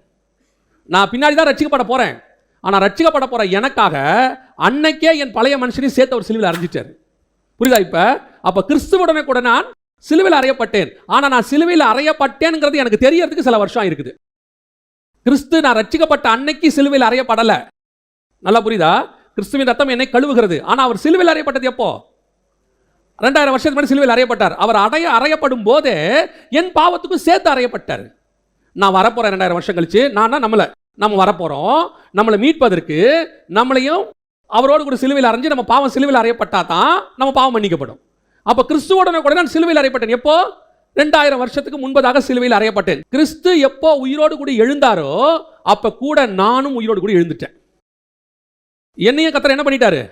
நான் பின்னாடி தான் ரட்சிக்கப்பட போறேன். ஆனால் ரட்சிக்கப்பட போற எனக்காக அன்னைக்கே என் பழைய மனுஷனையும் சேர்த்து அவர் சிலுவையில் அறைஞ்சிட்டார். புரியுதா? அப்ப கிறிஸ்துவுடனே கூட நான் சிலுவையில் அறையப்பட்டேன். ஆனால் நான் சிலுவையில் அறையப்பட்டேன்ங்கிறது எனக்கு தெரியறதுக்கு சில வருஷம் இருக்குது. கிறிஸ்து நான் ரட்சிக்கப்பட்ட அன்னைக்கு சிலுவையில் அறையப்படலை. நல்லா புரியுதா? கிறிஸ்துவின் ரத்தம் என்னை கழுவுகிறது. ஆனால் அவர் சிலுவையில் அறையப்பட்டது எப்போ? 2000 வருஷத்துக்கு முன்னாடி சிலுவையில் அறையப்பட்டார். அவர் அறையப்படும் போதே என் பாவத்துக்கும் சேர்த்து அறையப்பட்டார். நான் வரப்போறேன் 2000 வருஷம் கழிச்சு. நம்ம வரப்போறோம். நம்மளை மீட்பதற்கு நம்மளையும் அவரோடு கூட சிலுவையில் அறைஞ்சு நம்ம பாவம் சிலுவையில் அறையப்பட்டா தான் நம்ம பாவம் மன்னிக்கப்படும். அப்ப கிறிஸ்துவோட கூட நான் சிலுவையில் அறையப்பட்டேன். எப்போ? 2000 வருஷத்துக்கு முன்பதாக சிலுவையில் அறையப்பட்டேன். கிறிஸ்து எப்போ உயிரோடு கூட எழுந்தாரோ அப்ப கூட நானும் உயிரோடு கூட எழுந்துட்டேன். என்னையும் கர்த்தர் என்ன பண்ணிட்டாரு?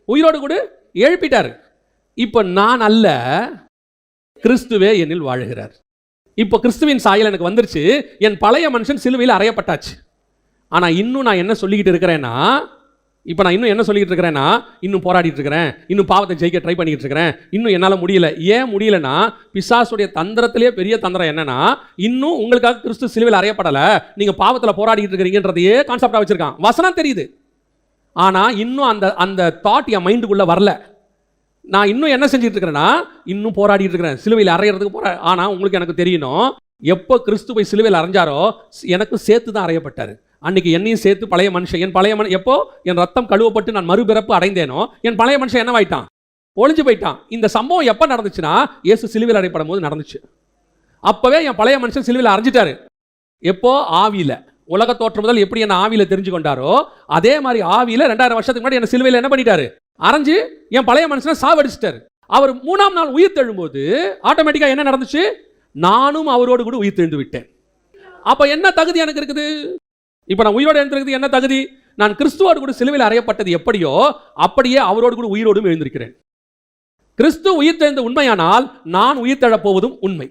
உயிரோடு கூட எழுப்பிட்டாரு. இப்ப நான் அல்ல, கிறிஸ்துவே என்னில் வாழுகிறார். இப்போ கிறிஸ்துவின் சாயல் எனக்கு வந்துருச்சு. என் பழைய மனுஷன் சிலுவையில் அறையப்பட்டாச்சு. ஆனால் இன்னும் நான் என்ன சொல்லிக்கிட்டு இருக்கிறேன்னா, இன்னும் போராடிட்டு இருக்கிறேன், இன்னும் பாவத்தை ஜெயிக்க ட்ரை பண்ணிக்கிட்டு இருக்கிறேன், இன்னும் என்னால் முடியல. ஏன் முடியலன்னா, பிசாசுடைய தந்திரத்திலே பெரிய தந்திரம் என்னன்னா, இன்னும் உங்களுக்காக கிறிஸ்து சிலுவையில் அறையப்படலை, நீங்கள் பாவத்தில் போராடிட்டு இருக்கிறீங்கன்றதையே கான்செப்டாக வச்சிருக்கான். வசனம் தெரியுது, ஆனால் இன்னும் அந்த தாட் என் மைண்டுக்குள்ளே வரல. நான் இன்னும் என்ன செஞ்சுட்டு இருக்கிறேன்னா, இன்னும் போராடிட்டு இருக்கிறேன், சிலுவையில் அறையிறதுக்கு ஆனால் உங்களுக்கு எனக்கு தெரியணும், எப்போ கிறிஸ்து போய் சிலுவையில் அறைஞ்சாரோ எனக்கு சேர்த்து தான் அறையப்பட்டார். அன்னைக்கு என்னையும் சேர்த்து பழைய மனுஷன் எப்போ என் ரத்தம் கழுவப்பட்டு நான் மறுபிறப்பு அடைந்தேனோ என் பழைய மனுஷன் என்னவாயிட்டான்? ஒளிஞ்சு போயிட்டான். இந்த சம்பவம் எப்போ நடந்துச்சுன்னா, இயேசு சிலுவையில் அறையப்படும் போது நடந்துச்சு. அப்பவே என் பழைய மனுஷன் சிலுவையில் அறைஞ்சிட்டாரு. எப்போ? ஆவியில. உலக தோற்றம் முதல் எப்படி என்ன ஆவியில தெரிஞ்சு கொண்டாரோ அதே மாதிரி ஆவியில 2000 வருஷத்துக்கு முன்னாடி என்ன சிலுவையில் என்ன பண்ணிட்டாரு? அரைஞ்சு என் பழைய மனுஷனை சாவடிச்சிட்டாரு. அவர் 3ஆம் நாள் உயிர் தெழும்போது ஆட்டோமேட்டிக்கா என்ன நடந்துச்சு? நானும் அவரோடு கூட உயிர் தெழுந்து விட்டேன். அப்ப என்ன தகுதி எனக்கு இருக்குது? இப்ப நான் உயிரோடு எழுந்திருக்கிறது என்ன தகுதி? நான் கிறிஸ்துவோடு கூட சிலுவையில் அறையப்பட்டது எப்படியோ அப்படியே அவரோடு கூட உயிரோடும் எழுந்திருக்கிறேன். கிறிஸ்து உயிர் தெழுந்த உண்மையானால் நான் உயிர் தெழப் போவதும் உண்மை.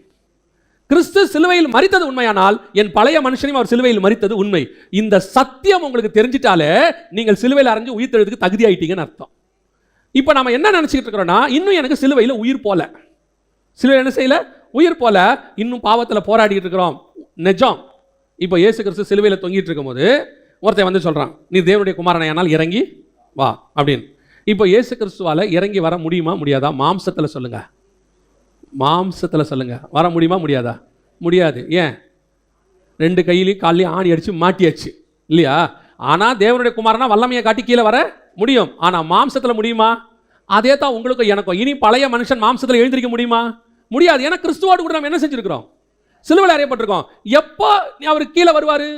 கிறிஸ்து சிலுவையில் மரித்தது உண்மையானால் என் பழைய மனுஷனையும் அவர் சிலுவையில் மரித்தது உண்மை. இந்த சத்தியம் உங்களுக்கு தெரிஞ்சிட்டாலே நீங்கள் சிலுவையில் அரைஞ்சு உயிர் தெழுறதுக்கு தகுதி ஆயிட்டீங்கன்னு அர்த்தம். இப்போ நம்ம என்ன நினச்சிக்கிட்டு இருக்கிறோம்னா, இன்னும் எனக்கு சிலுவையில் உயிர் போல, சிலுவையில் என்ன செய்யல, உயிர் போல, இன்னும் பாவத்தில் போராடிட்டு இருக்கிறோம். நிஜம். இப்போ இயேசு கிறிஸ்து சிலுவையில் தொங்கிட்டு இருக்கும்போது ஒருத்தன் வந்து சொல்கிறான், நீ தேவனுடைய குமாரனையானால் இறங்கி வா அப்படின்னு. இப்போ இயேசு கிறிஸ்துவால் இறங்கி வர முடியுமா முடியாதா? மாம்சத்தில் சொல்லுங்கள், மாம்சத்தில் சொல்லுங்கள், வர முடியுமா முடியாதா? முடியாது. ஏன்? 2 கையிலையும் காலையும் ஆணி அடித்து மாட்டியாச்சு இல்லையா? ஆனால் தேவனுடைய குமாரனா வல்லமையை காட்டி கீழே வர முடியும். ஆனால் மாம்சத்தில் முடியுமா? அதே தான் உங்களுக்கும் எனக்கும். இனி பழைய மனுஷன் மாம்சத்தில் எழுந்திருக்க முடியுமா? முடியாது. ஏன்னா கிறிஸ்துவோடு கூட நம்ம என்ன செஞ்சுருக்கிறோம்? சிலுவையில் அறையப்பட்டிருக்கோம். எப்போ அவர் கீழே வருவார்?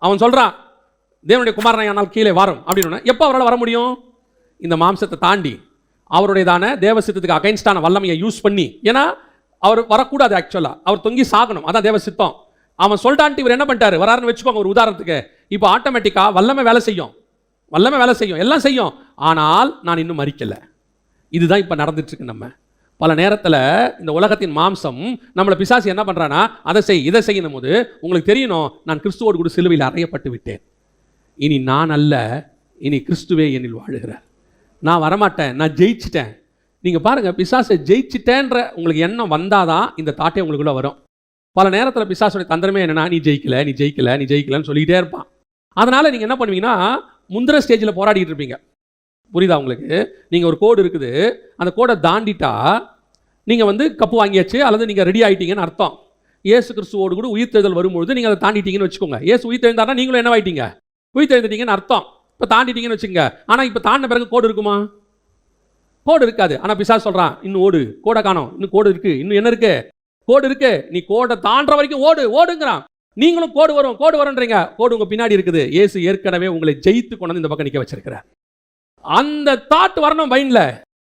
அவன் சொல்கிறான், தேவனுடைய குமாரனானால் கீழே வரும் அப்படின்னு. எப்போ அவரால் வர முடியும்? இந்த மாம்சத்தை தாண்டி அவருடையதான தேவசித்தத்துக்கு அகைன்ஸ்டான வல்லமையை யூஸ் பண்ணி. ஏன்னா அவர் வரக்கூடாது, ஆக்சுவலாக அவர் தொங்கி சாகணும், அதான் தேவசித்தம். அவன் சொல்லிட்டான்ட்டு இவர் என்ன பண்ணிட்டாரு, வராருன்னு வச்சுக்கோங்க ஒரு உதாரணத்துக்கு. இப்போ ஆட்டோமேட்டிக்காக வல்லமை வேலை செய்யும், வல்லமை வேலை செய்யும், எல்லாம் செய்யும். ஆனால் நான் இன்னும் மரிக்கலை. இதுதான் இப்போ நடந்துட்டு இருக்கு. நம்ம பல நேரத்தில் இந்த உலகத்தின் மாம்சம் நம்மளை பிசாசு என்ன பண்ணுறான்னா, அதை செய் இதை செய்யணும் போது உங்களுக்கு தெரியணும், நான் கிறிஸ்துவோடு கூட சிலுவையில் அறையப்பட்டு விட்டேன். இனி நான் அல்ல, இனி கிறிஸ்துவே என்னில் வாழுகிறார். நான் வரமாட்டேன், நான் ஜெயிச்சிட்டேன். நீங்கள் பாருங்கள், பிசாசை ஜெயிச்சிட்டேன்ற உங்களுக்கு எண்ணம் வந்தால் தான் இந்த தாட்டே உங்களுக்குள்ளே வரும். பல நேரத்தில் பிசாசுடைய தந்திரமே என்னென்னா, நீ ஜெயிக்கலை, நீ ஜெயிக்கலை, நீ ஜெயிக்கலைன்னு சொல்லிக்கிட்டே இருப்பான். அதனால் நீங்கள் என்ன பண்ணுவீங்கன்னா, முந்திர ஸ்டேஜில் போராடிட்டு இருப்பீங்க. புரியுதா உங்களுக்கு? நீங்கள் ஒரு கோடு இருக்குது, அந்த கோடை தாண்டிட்டா நீங்கள் வந்து கப்பு வாங்கியாச்சு அல்லது நீங்கள் ரெடி ஆகிட்டீங்கன்னு அர்த்தம். இயேசு கிறிஸ்துவோடு கூட உயிர் தெழுதல் வரும்பொழுது நீங்கள் அதை தாண்டிட்டீங்கன்னு வச்சுக்கோங்க. இயேசு உயிர் தெழுந்தாருன்னா நீங்களும் என்ன ஆகிட்டீங்க? உயிர் தெழுந்துட்டீங்கன்னு அர்த்தம். இப்போ தாண்டிட்டீங்கன்னு வச்சுங்க. ஆனால் இப்போ தாண்டின பிறகு கோடு இருக்குமா? கோடு இருக்காது. ஆனால் பிசாசு சொல்கிறான், இன்னும் ஓடு, கோடை காணோம், இன்னும் கோடு இருக்குது, இன்னும் என்ன இருக்குது, கோடு இருக்குது, நீ கோடை தாண்டுற வரைக்கும் ஓடு ஓடுங்கிறான். நீங்களும் கோடு வரும் கோடு வரும்ன்றீங்க. கோடு உங்கள் பின்னாடி இருக்குது. இயேசு ஏற்கனவே உங்களை ஜெயித்து கொண்டு வந்து இந்த பக்கம் நிற்க வச்சிருக்கிறார். அந்த தாட் வரணும் மைண்டில்.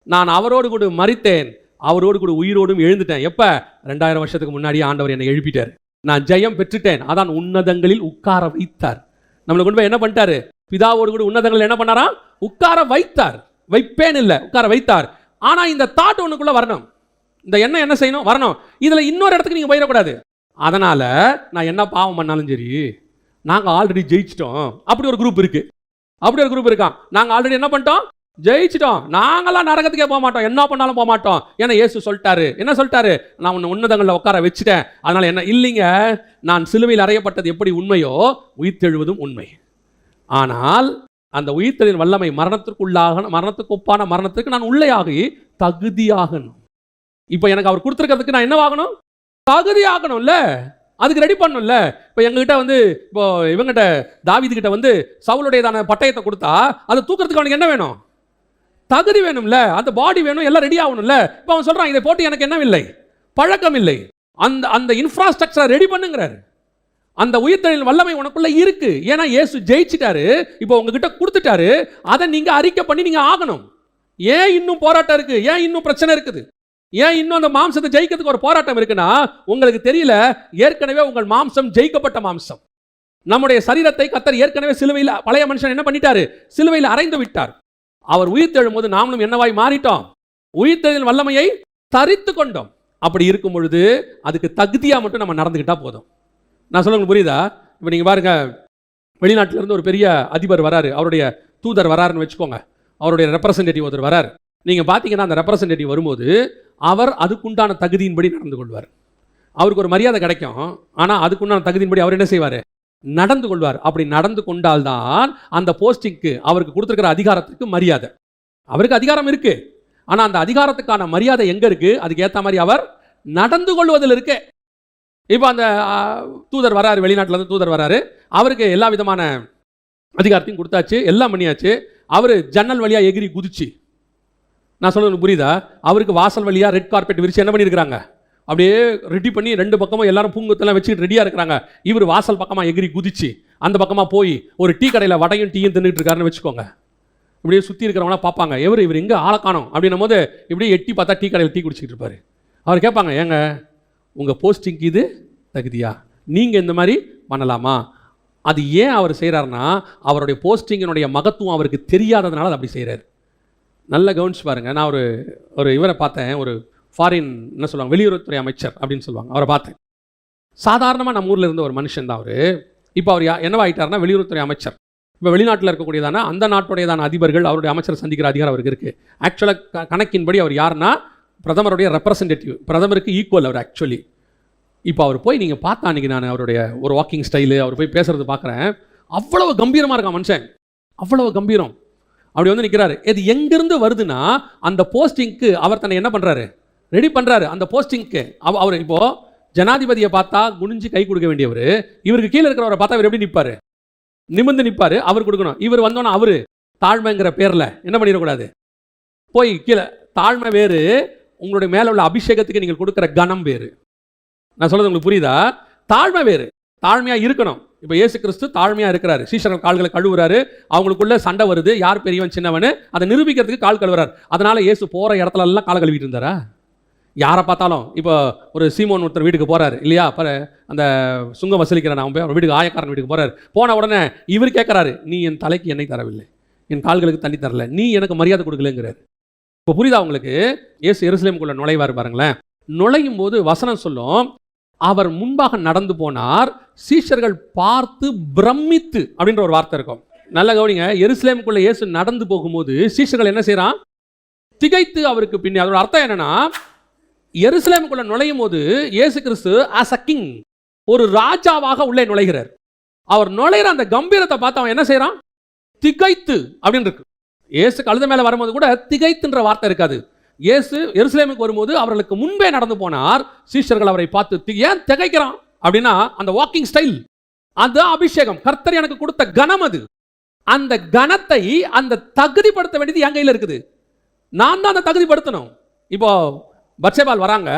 நான் அவரோடு கூட மரித்தேன், அவரோடு கூட உயிரோடும் எழுந்துட்டேன். எப்போ? 2000 வருஷத்துக்கு முன்னாடியே ஆண்டவர் என்னை எழுப்பிட்டார். நான் ஜெயம் பெற்றுட்டேன். அதான் உன்னதங்களில் உட்கார வைத்தார். நம்மளை கொண்டு போய் என்ன பண்ணிட்டாரு? பிதாவோடு கூட உன்னதங்கள் என்ன பண்ணாரா? உட்கார வைத்தார். வைப்பேன் இல்லை, உட்கார வைத்தார். ஆனால் இந்த தாட் ஒன்றுக்குள்ளே வரணும். இந்த எண்ணம் என்ன செய்யணும்? வரணும். இதில் இன்னொரு இடத்துக்கு நீங்கள் போயிடக்கூடாது. அதனால் நான் என்ன பாவம் பண்ணாலும் சரி, நாங்கள் ஆல்ரெடி ஜெயிச்சிட்டோம். அப்படி ஒரு குரூப் இருக்குது, அப்படி ஒரு குரூப் இருக்கான். நாங்கள் ஆல்ரெடி என்ன பண்ணிட்டோம்? ஜெயிச்சிட்டோம். நாங்களாம் நரகத்துக்கே போக மாட்டோம், என்ன பண்ணாலும் போக மாட்டோம். ஏன்னா இயேசு சொல்லிட்டாரு. என்ன சொல்லிட்டாரு? நான் உன்னை உன்னதங்களில் உட்கார வச்சுட்டேன். அதனால் என்ன இல்லைங்க, நான் சிலுவையில் அறையப்பட்டது எப்படி உண்மையோ உயிர்த்தெழுவதும் உண்மை. ஆனால் அந்த உயிர்த்தெழுதலின் வல்லமை மரணத்துக்கு ஒப்பான மரணத்துக்கு நான் உள்ளேயாகி தகுதியாகணும். இப்போ எனக்கு அவர் கொடுத்துருக்கிறதுக்கு நான் என்னவாகணும்? தகுதியாகணும்ல, அதுக்கு ரெடி பண்ணணும்ல. இப்போ எங்ககிட்ட வந்து இப்போ இவங்ககிட்ட தாவீதுகிட்ட வந்து சவுலுடையதான பட்டயத்தை கொடுத்தா அதை தூக்கிறதுக்கு அவனுக்கு என்ன வேணும்? தகுதி வேணும்ல, அந்த பாடி வேணும், எல்லாம் ரெடி ஆகணும்ல. இப்போ அவன் சொல்கிறான், இதை போட்டு எனக்கு என்னவில்லை, பழக்கம் இல்லை. அந்த அந்த இன்ஃப்ராஸ்ட்ரக்சரை ரெடி பண்ணுங்கிறாரு. அந்த உயிர்த்தெழுதலின் வல்லமை உனக்குள்ள இருக்கு. ஏன்னா இயேசு ஜெயிச்சிட்டாரு, இப்போ உங்ககிட்ட கொடுத்துட்டாரு. அதை நீங்க அறிக்கை பண்ணி நீங்க ஆகணும். ஏன் இன்னும் போராட்டம் இருக்கு? ஏன் இன்னும் பிரச்சனை இருக்குது? ஏன் இன்னும் அந்த மாம்சத்தை ஜெயிக்கிறதுக்கு ஒரு போராட்டம் இருக்குன்னா, உங்களுக்கு தெரியல, ஏற்கனவே உங்கள் மாம்சம் ஜெயிக்கப்பட்ட மாம்சம். நம்முடைய சரீரத்தை கர்த்தர் ஏற்கனவே சிலுவையில், பழைய மனுஷன் என்ன பண்ணிட்டாரு? சிலுவையில் அறைந்து விட்டார். அவர் உயிர்த்தெழும் போது நாமளும் என்னவாய் மாறிட்டோம்? உயிர்த்தெழுதலின் வல்லமையை தரித்து கொண்டோம். அப்படி இருக்கும் பொழுது அதுக்கு தகுதியா மட்டும் நம்ம நடந்துக்கிட்டா போதும். நான் சொல்லுங்க, புரியுதா? இப்போ நீங்கள் பாருங்க, வெளிநாட்டிலேருந்து ஒரு பெரிய அதிபர் வராரு, அவருடைய தூதர் வராருன்னு வச்சுக்கோங்க, அவருடைய ரெப்ரசன்டேட்டிவ் ஒருத்தர் வரார். நீங்கள் பார்த்தீங்கன்னா அந்த ரெப்ரசன்டேட்டிவ் வரும்போது அவர் அதுக்குண்டான தகுதியின்படி நடந்து கொள்வார். அவருக்கு ஒரு மரியாதை கிடைக்கும். ஆனால் அதுக்குண்டான தகுதியின்படி அவர் என்ன செய்வார்? நடந்து கொள்வார். அப்படி நடந்து கொண்டால்தான் அந்த போஸ்டிங்க்கு, அவருக்கு கொடுத்துருக்கிற அதிகாரத்துக்கு மரியாதை. அவருக்கு அதிகாரம் இருக்கு, ஆனால் அந்த அதிகாரத்துக்கான மரியாதை எங்கே இருக்கு? அதுக்கு ஏற்ற மாதிரி அவர் நடந்து கொள்வதில் இருக்கு. இப்போ அந்த தூதர் வராரு, வெளிநாட்டிலேருந்து தூதர் வராரு, அவருக்கு எல்லா விதமான அதிகாரத்தையும் கொடுத்தாச்சு, எல்லாம் பண்ணியாச்சு. அவர் ஜன்னல் வழியாக எகிரி குதிச்சு, நான் சொல்லுறது புரியுதா? அவருக்கு வாசல் வழியாக ரெட் கார்பெட் விரிச்சு என்ன பண்ணியிருக்கிறாங்க? அப்படியே ரெடி பண்ணி 2 பக்கமும் எல்லாரும் பூங்கத்தெல்லாம் வச்சுக்கிட்டு ரெடியாக இருக்கிறாங்க. இவர் வாசல் பக்கமாக எகிரி குதிச்சு அந்த பக்கமாக போய் ஒரு டீ கடையில் வடையும் டீயும் தின்னுட்டு இருக்காருன்னு வச்சுக்கோங்க. இப்படியே சுற்றி இருக்கிறவங்களாம் பார்ப்பாங்க, இவர் எங்கே ஆளை காணோம் அப்படின்னும் போது இப்படியே எட்டி பார்த்தா டீ கடையில் டீ குடிச்சிக்கிட்டு இருப்பார். அவர் கேட்பாங்க, ஏங்க உங்கள் போஸ்டிங்க்கு இது தகுதியா? நீங்கள் இந்த மாதிரி பண்ணலாமா? அது ஏன் அவர் செய்கிறாருன்னா, அவருடைய போஸ்டிங்கினுடைய மகத்துவம் அவருக்கு தெரியாததுனால அது அப்படி செய்கிறார். நல்ல கவனிச்சு பாருங்கள். நான் ஒரு இவரை பார்த்தேன், ஒரு ஃபாரின் என்ன சொல்லுவாங்க, வெளியுறவுத்துறை அமைச்சர் அப்படின்னு சொல்லுவாங்க, அவரை பார்த்தேன். சாதாரணமாக நம்ம ஊரில் இருந்த ஒரு மனுஷன் தான் அவர். இப்போ அவர் என்னவாயிட்டார்னா வெளியுறவுத்துறை அமைச்சர். இப்போ வெளிநாட்டில் இருக்கக்கூடியதான அந்த நாட்டுடையதான அதிபர்கள் அவருடைய அமைச்சர் சந்திக்கிற அதிகாரம் அவருக்கு இருக்குது. ஆக்சுவலாக கணக்கின்படி அவர் யாருன்னா பிரதமருடைய ரெப்ரசன்டேட்டிவ், பிரதமருக்கு ஈக்குவல் அவர் ஆக்சுவலி. இப்போ அவர் போய் நீங்கள் பார்த்தா அன்றைக்கி நான் அவருடைய ஒரு வாக்கிங் ஸ்டைலு, அவர் போய் பேசுகிறது பார்க்குறேன், அவ்வளவு கம்பீரமாக இருக்கான் மனுஷன், அவ்வளவு கம்பீரம். அப்படி வந்து நிற்கிறாரு. இது எங்கேருந்து வருதுன்னா அந்த போஸ்டிங்க்கு அவர் தன்னை என்ன பண்ணுறாரு, ரெடி பண்ணுறாரு. அந்த போஸ்டிங்க்கு அவர் இப்போது ஜனாதிபதியை பார்த்தா குனிஞ்சு கை கொடுக்க வேண்டியவர், இவருக்கு கீழே இருக்கிறவரை பார்த்தா இவர் எப்படி நிற்பார், நிமிர்ந்து நிற்பார், அவர் கொடுக்கணும். இவர் வந்தோன்னா அவர் தாழ்மைங்கிற பேரில் என்ன பண்ணிடக்கூடாது, போய் கீழே. தாழ்மை வேறு, உங்களுடைய மேலே உள்ள அபிஷேகத்துக்கு நீங்கள் கொடுக்குற கனம் வேறு. நான் சொல்கிறது உங்களுக்கு புரியுதா? தாழ்மை வேறு, தாழ்மையாக இருக்கணும். இப்போ இயேசு கிறிஸ்து தாழ்மையாக இருக்கிறாரு, சீஷர்கள் கால்களை கழுவுறாரு, அவங்களுக்குள்ள சண்டை வருது, யார் பெரியவன் சின்னவன், அதை நிரூபிக்கிறதுக்கு கால் கழுவுறாரு. அதனால் இயேசு போகிற இடத்துல எல்லாம் காலை கழுவிட்டு இருந்தாரா? யாரை பார்த்தாலும் இப்போ ஒரு சீமோன் ஒருத்தர் வீட்டுக்கு போகிறார் இல்லையா, அந்த சுங்கம் வசூலிக்கிறான், அவன் போய் அவர் வீட்டுக்கு ஆயக்காரன் வீட்டுக்கு போகிறார். போன உடனே இவர் கேட்குறாரு, நீ என் தலைக்கு எண்ணெய் தரவில்லை, என் கால்களுக்கு தண்ணி தரல, நீ எனக்கு மரியாதை கொடுக்கலங்கிறார். இப்போ புரியுதா உங்களுக்கு? இயேசு எருசலேமுக்குள்ள நுழைவார் பாருங்களேன். நுழையும் போது வசனம் சொல்லும், அவர் முன்பாக நடந்து போனார், சீஷர்கள் பார்த்து பிரமித்து அப்படின்ற ஒரு வார்த்தை இருக்கும். நல்ல கவனிங்க, எருசலேமுக்குள்ள இயேசு நடந்து போகும்போது சீஷர்கள் என்ன செய்யறான், திகைத்து அவருக்கு பின்னே. அதோட அர்த்தம் என்னன்னா, எருசலேமுக்குள்ள நுழையும் போது இயேசு கிறிஸ்து ஆஸ் அ கிங், ஒரு ராஜாவாக உள்ளே நுழைகிறார். அவர் நுழைகிற அந்த கம்பீரத்தை பார்த்து அவன் என்ன செய்யறான், திகைத்து அப்படின்னு இருக்கு. இயேசு கழுத மேல வரும்போது கூட திகைத்துன்ற வார்த்தை இருக்காது. இயேசு எருசலேமுக்கு வரும்போது அவர்களுக்கு முன்பே நடந்து போனார், சீஷர்கள் அவரை பார்த்து ஏன் திகைக்கிறான் அப்படின்னா அந்த வாக்கிங் ஸ்டைல், அந்த அபிஷேகம், கர்த்தர் எனக்கு கொடுத்த கனம், அது அந்த கனத்தை அந்த தகுதிப்படுத்த வேண்டியது என் கையில் இருக்குது. நான் தான் அந்த தகுதிப்படுத்தணும். இப்போ பத்சேபால் வராங்க,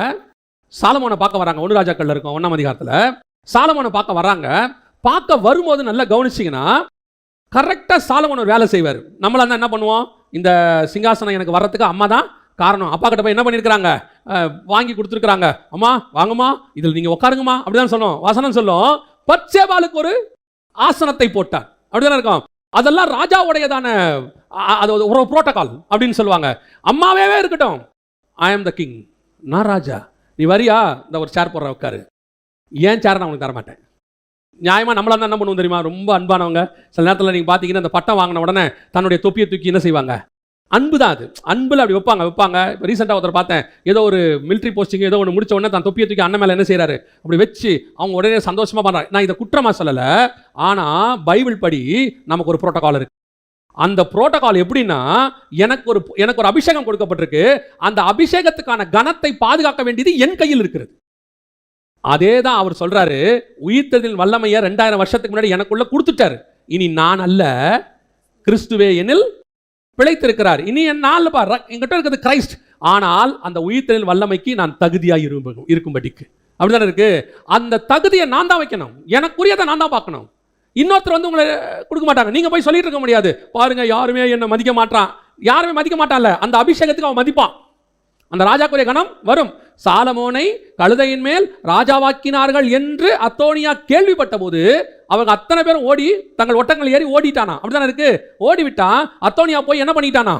சாலமோனை பார்க்க வராங்க. 1 ராஜாக்கள்ல இருக்கும் 1ஆம் அதிகாரத்தில் சாலமோனை பார்க்க வராங்க. பார்க்க வரும்போது நல்லா கவனிச்சிங்கன்னா கரெக்டாக சாலமோன் ஒரு வேலை செய்வார். நம்மளா தான் என்ன பண்ணுவோம், இந்த சிங்காசனம் எனக்கு வர்றதுக்கு அம்மா தான் காரணம். அப்பா கிட்ட போய் என்ன பண்ணியிருக்கிறாங்க, வாங்கி கொடுத்துருக்குறாங்க, அம்மா வாங்கம்மா இதில் நீங்கள் உட்காருங்கம்மா அப்படிதான் சொல்லும். வசனம் சொல்லும், பத்சேபாலுக்கு ஒரு ஆசனத்தை போட்டார் அப்படிதான் இருக்கும். அதெல்லாம் ராஜாவுடையதான அது ஒரு புரோட்டோகால் அப்படின்னு சொல்லுவாங்க. அம்மாவே இருக்கட்டும், ஐ ஆம் த கிங், நான் ராஜா, நீ வரியா, இந்த ஒரு சேர் போடுற உட்காரு, ஏன் சேர் நான் உனக்கு தரமாட்டேன். நியாயமாக நம்மளாம் தான் என்ன பண்ணுவோம் தெரியுமா, ரொம்ப அன்பானவங்க. சில நேரத்தில் நீங்கள் பார்த்தீங்கன்னா அந்த பட்டம் வாங்கின உடனே தன்னுடைய தொப்பியை தூக்கி என்ன செய்வாங்க, அன்பு தான் அது, அன்பில் அப்படி வைப்பாங்க. இப்போ ரீசெண்டாக ஒருத்தர் பார்த்தேன், ஏதோ ஒரு மிலிட்ரி போஸ்டிங் ஏதோ ஒன்று முடிச்ச உடனே தன் தொப்பியை தூக்கி அண்ணன் மேலே என்ன செய்கிறாரு, அப்படி வச்சு அவங்க உடனே சந்தோஷமாக பண்ணுறாங்க. நான் இதை குற்றமாக சொல்லலை, ஆனால் பைபிள் படி நமக்கு ஒரு புரோட்டோகால் இருக்குது. அந்த புரோட்டோகால் எப்படின்னா, எனக்கு ஒரு அபிஷேகம் கொடுக்கப்பட்டிருக்கு, அந்த அபிஷேகத்துக்கான கனத்தை பாதுகாக்க வேண்டியது என் கையில் இருக்கிறது. அதே தான் அவர் சொல்றாரு, உயிர்த்தெழுதலின் வல்லமையை 2000 வருஷத்துக்கு முன்னாடி எனக்குள்ள கொடுத்துட்டாரு. இனி நான் அல்ல, கிறிஸ்துவே என்னில் பிழைத்திருக்கிறார். இனி என் நாள் என்கிட்ட இருக்கிறது கிரைஸ்ட். ஆனால் அந்த உயிர்த்தெழுதலின் வல்லமைக்கு நான் தகுதியாக இருக்கும்படிக்கு அப்படிதானே இருக்கு. அந்த தகுதியை நான் தான் வைக்கணும், எனக்குரியதை நான் தான் பார்க்கணும். இன்னொருத்தர் வந்து உங்களை கொடுக்க மாட்டாங்க. நீங்க போய் சொல்லிட்டு இருக்க முடியாது, பாருங்க யாருமே என்ன மதிக்க மாட்டான், யாருமே மதிக்க மாட்டான்ல, அந்த அபிஷேகத்துக்கு அவன் மதிப்பான். அந்த ராஜாக்குரிய கணம் வரும். சாலமோனை கழுதையின் மேல் ராஜாவாக்கினார்கள் என்று அத்தோனியா கேள்விப்பட்ட போது அவங்க அத்தனை பேரும் ஓடி தங்கள் ஒட்டங்கள் ஏறி ஓடிட்டானா, அப்படிதானே இருக்கு. ஓடிவிட்டான். அத்தோனியா போய் என்ன பண்ணிட்டானா,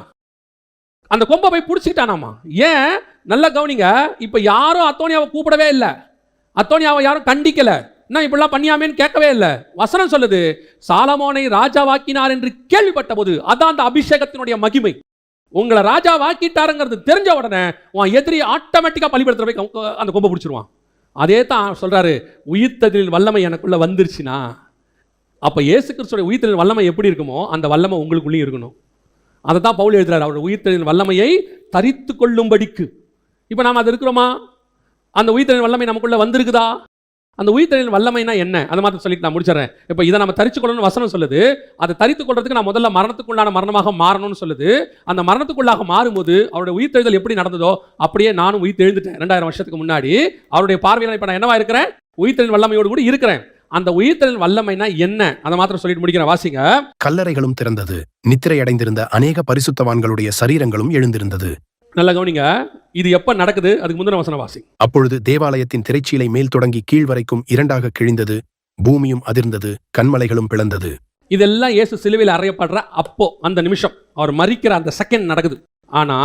அந்த கொம்பை போய் பிடிச்சிட்டானாமா. ஏன், நல்ல கவனிங்க, இப்ப யாரும் அத்தோனியாவை கூப்பிடவே இல்லை, அத்தோனியாவை யாரும் கண்டிக்கல, என்ன இப்படிலாம் பண்ணியாமேன்னு கேட்கவே இல்லை. வசனம் சொல்லுது, சாலமோனை ராஜாவாக்கினார் என்று கேள்விப்பட்ட போது, அதான் அந்த அபிஷேகத்தினுடைய மகிமை. உங்களை ராஜா வாக்கிட்டாருங்கிறது தெரிஞ்ச உடனே உன் எதிரி ஆட்டோமேட்டிக்காக பலிபடுத்துற போய் அந்த கொம்பை பிடிச்சிருவான். அதே தான் சொல்றாரு, உயிர்த்தெழுதலின் வல்லமை எனக்குள்ள வந்துருச்சுன்னா, அப்போ இயேசு கிறிஸ்துவோட உயிர்த்தெழுதலின் வல்லமை எப்படி இருக்குமோ அந்த வல்லமை உங்களுக்குள்ளேயும் இருக்கணும். அதை தான் பவுல் எழுதுறாரு, அவருடைய உயிர்த்தெழுதலின் வல்லமையை தரித்து கொள்ளும்படிக்கு. இப்போ நாம் அது இருக்கிறோமா, அந்த உயிர்த்தெழுதலின் வல்லமை நமக்குள்ள வந்திருக்குதா? அந்த உயிர்த்தெழுதலின் வல்லமைனா என்ன, அதை மாத்திரம் சொல்லிட்டு நான் முடிச்சிடறேன். இப்போ இதை நம்ம தரித்து கொள்ளணும்னு வசனம் சொல்லுது. அதை தரித்து கொள்றதுக்கு நான் முதல்ல மரணத்துக்குள்ளான மரணமாக மாறணும்னு சொல்லுது. அந்த மரணத்துக்குள்ளாக மாறும்போது அவருடைய உயிர்த்தெழுதல் எப்படி நடந்ததோ அப்படியே நானும் உயிர்த்தெழுந்துட்டேன் 2000 வருஷத்துக்கு முன்னாடி. அவருடைய பார்வையில் இப்போ நான் என்னவா இருக்கிறேன், உயிர்த்தெழுதலின் வல்லமையோடு கூட இருக்கிறேன். அந்த உயிர்த்தெழுதலின் வல்லமைனா என்ன, அதை மாத்திரம் சொல்லிட்டு முடிக்கிறேன். வாசிங்க. கல்லறைகளும் திறந்தது, நித்திரை அடைந்திருந்த அநேக பரிசுத்தவான்களுடைய சரீரங்களும் எழுந்திருந்தது. நல்ல கவனிங்க, இது எப்ப நடக்குது, அதுக்கு முந்தின வசனம் வாசி. அப்பொழுது தேவாலயத்தின் திரைச்சீலை மேல் தொடங்கி கீழ் வரைக்கும் 2ஆக கிழிந்தது, பூமியும் அதிர்ந்தது, கன்மலைகளும் பிளந்தது. இதெல்லாம் இயேசு சிலுவையில் அறையப்படுற அப்போ, அந்த நிமிஷம் அவர் மரிக்கிற அந்த செகண்ட் நடக்குது. ஆனா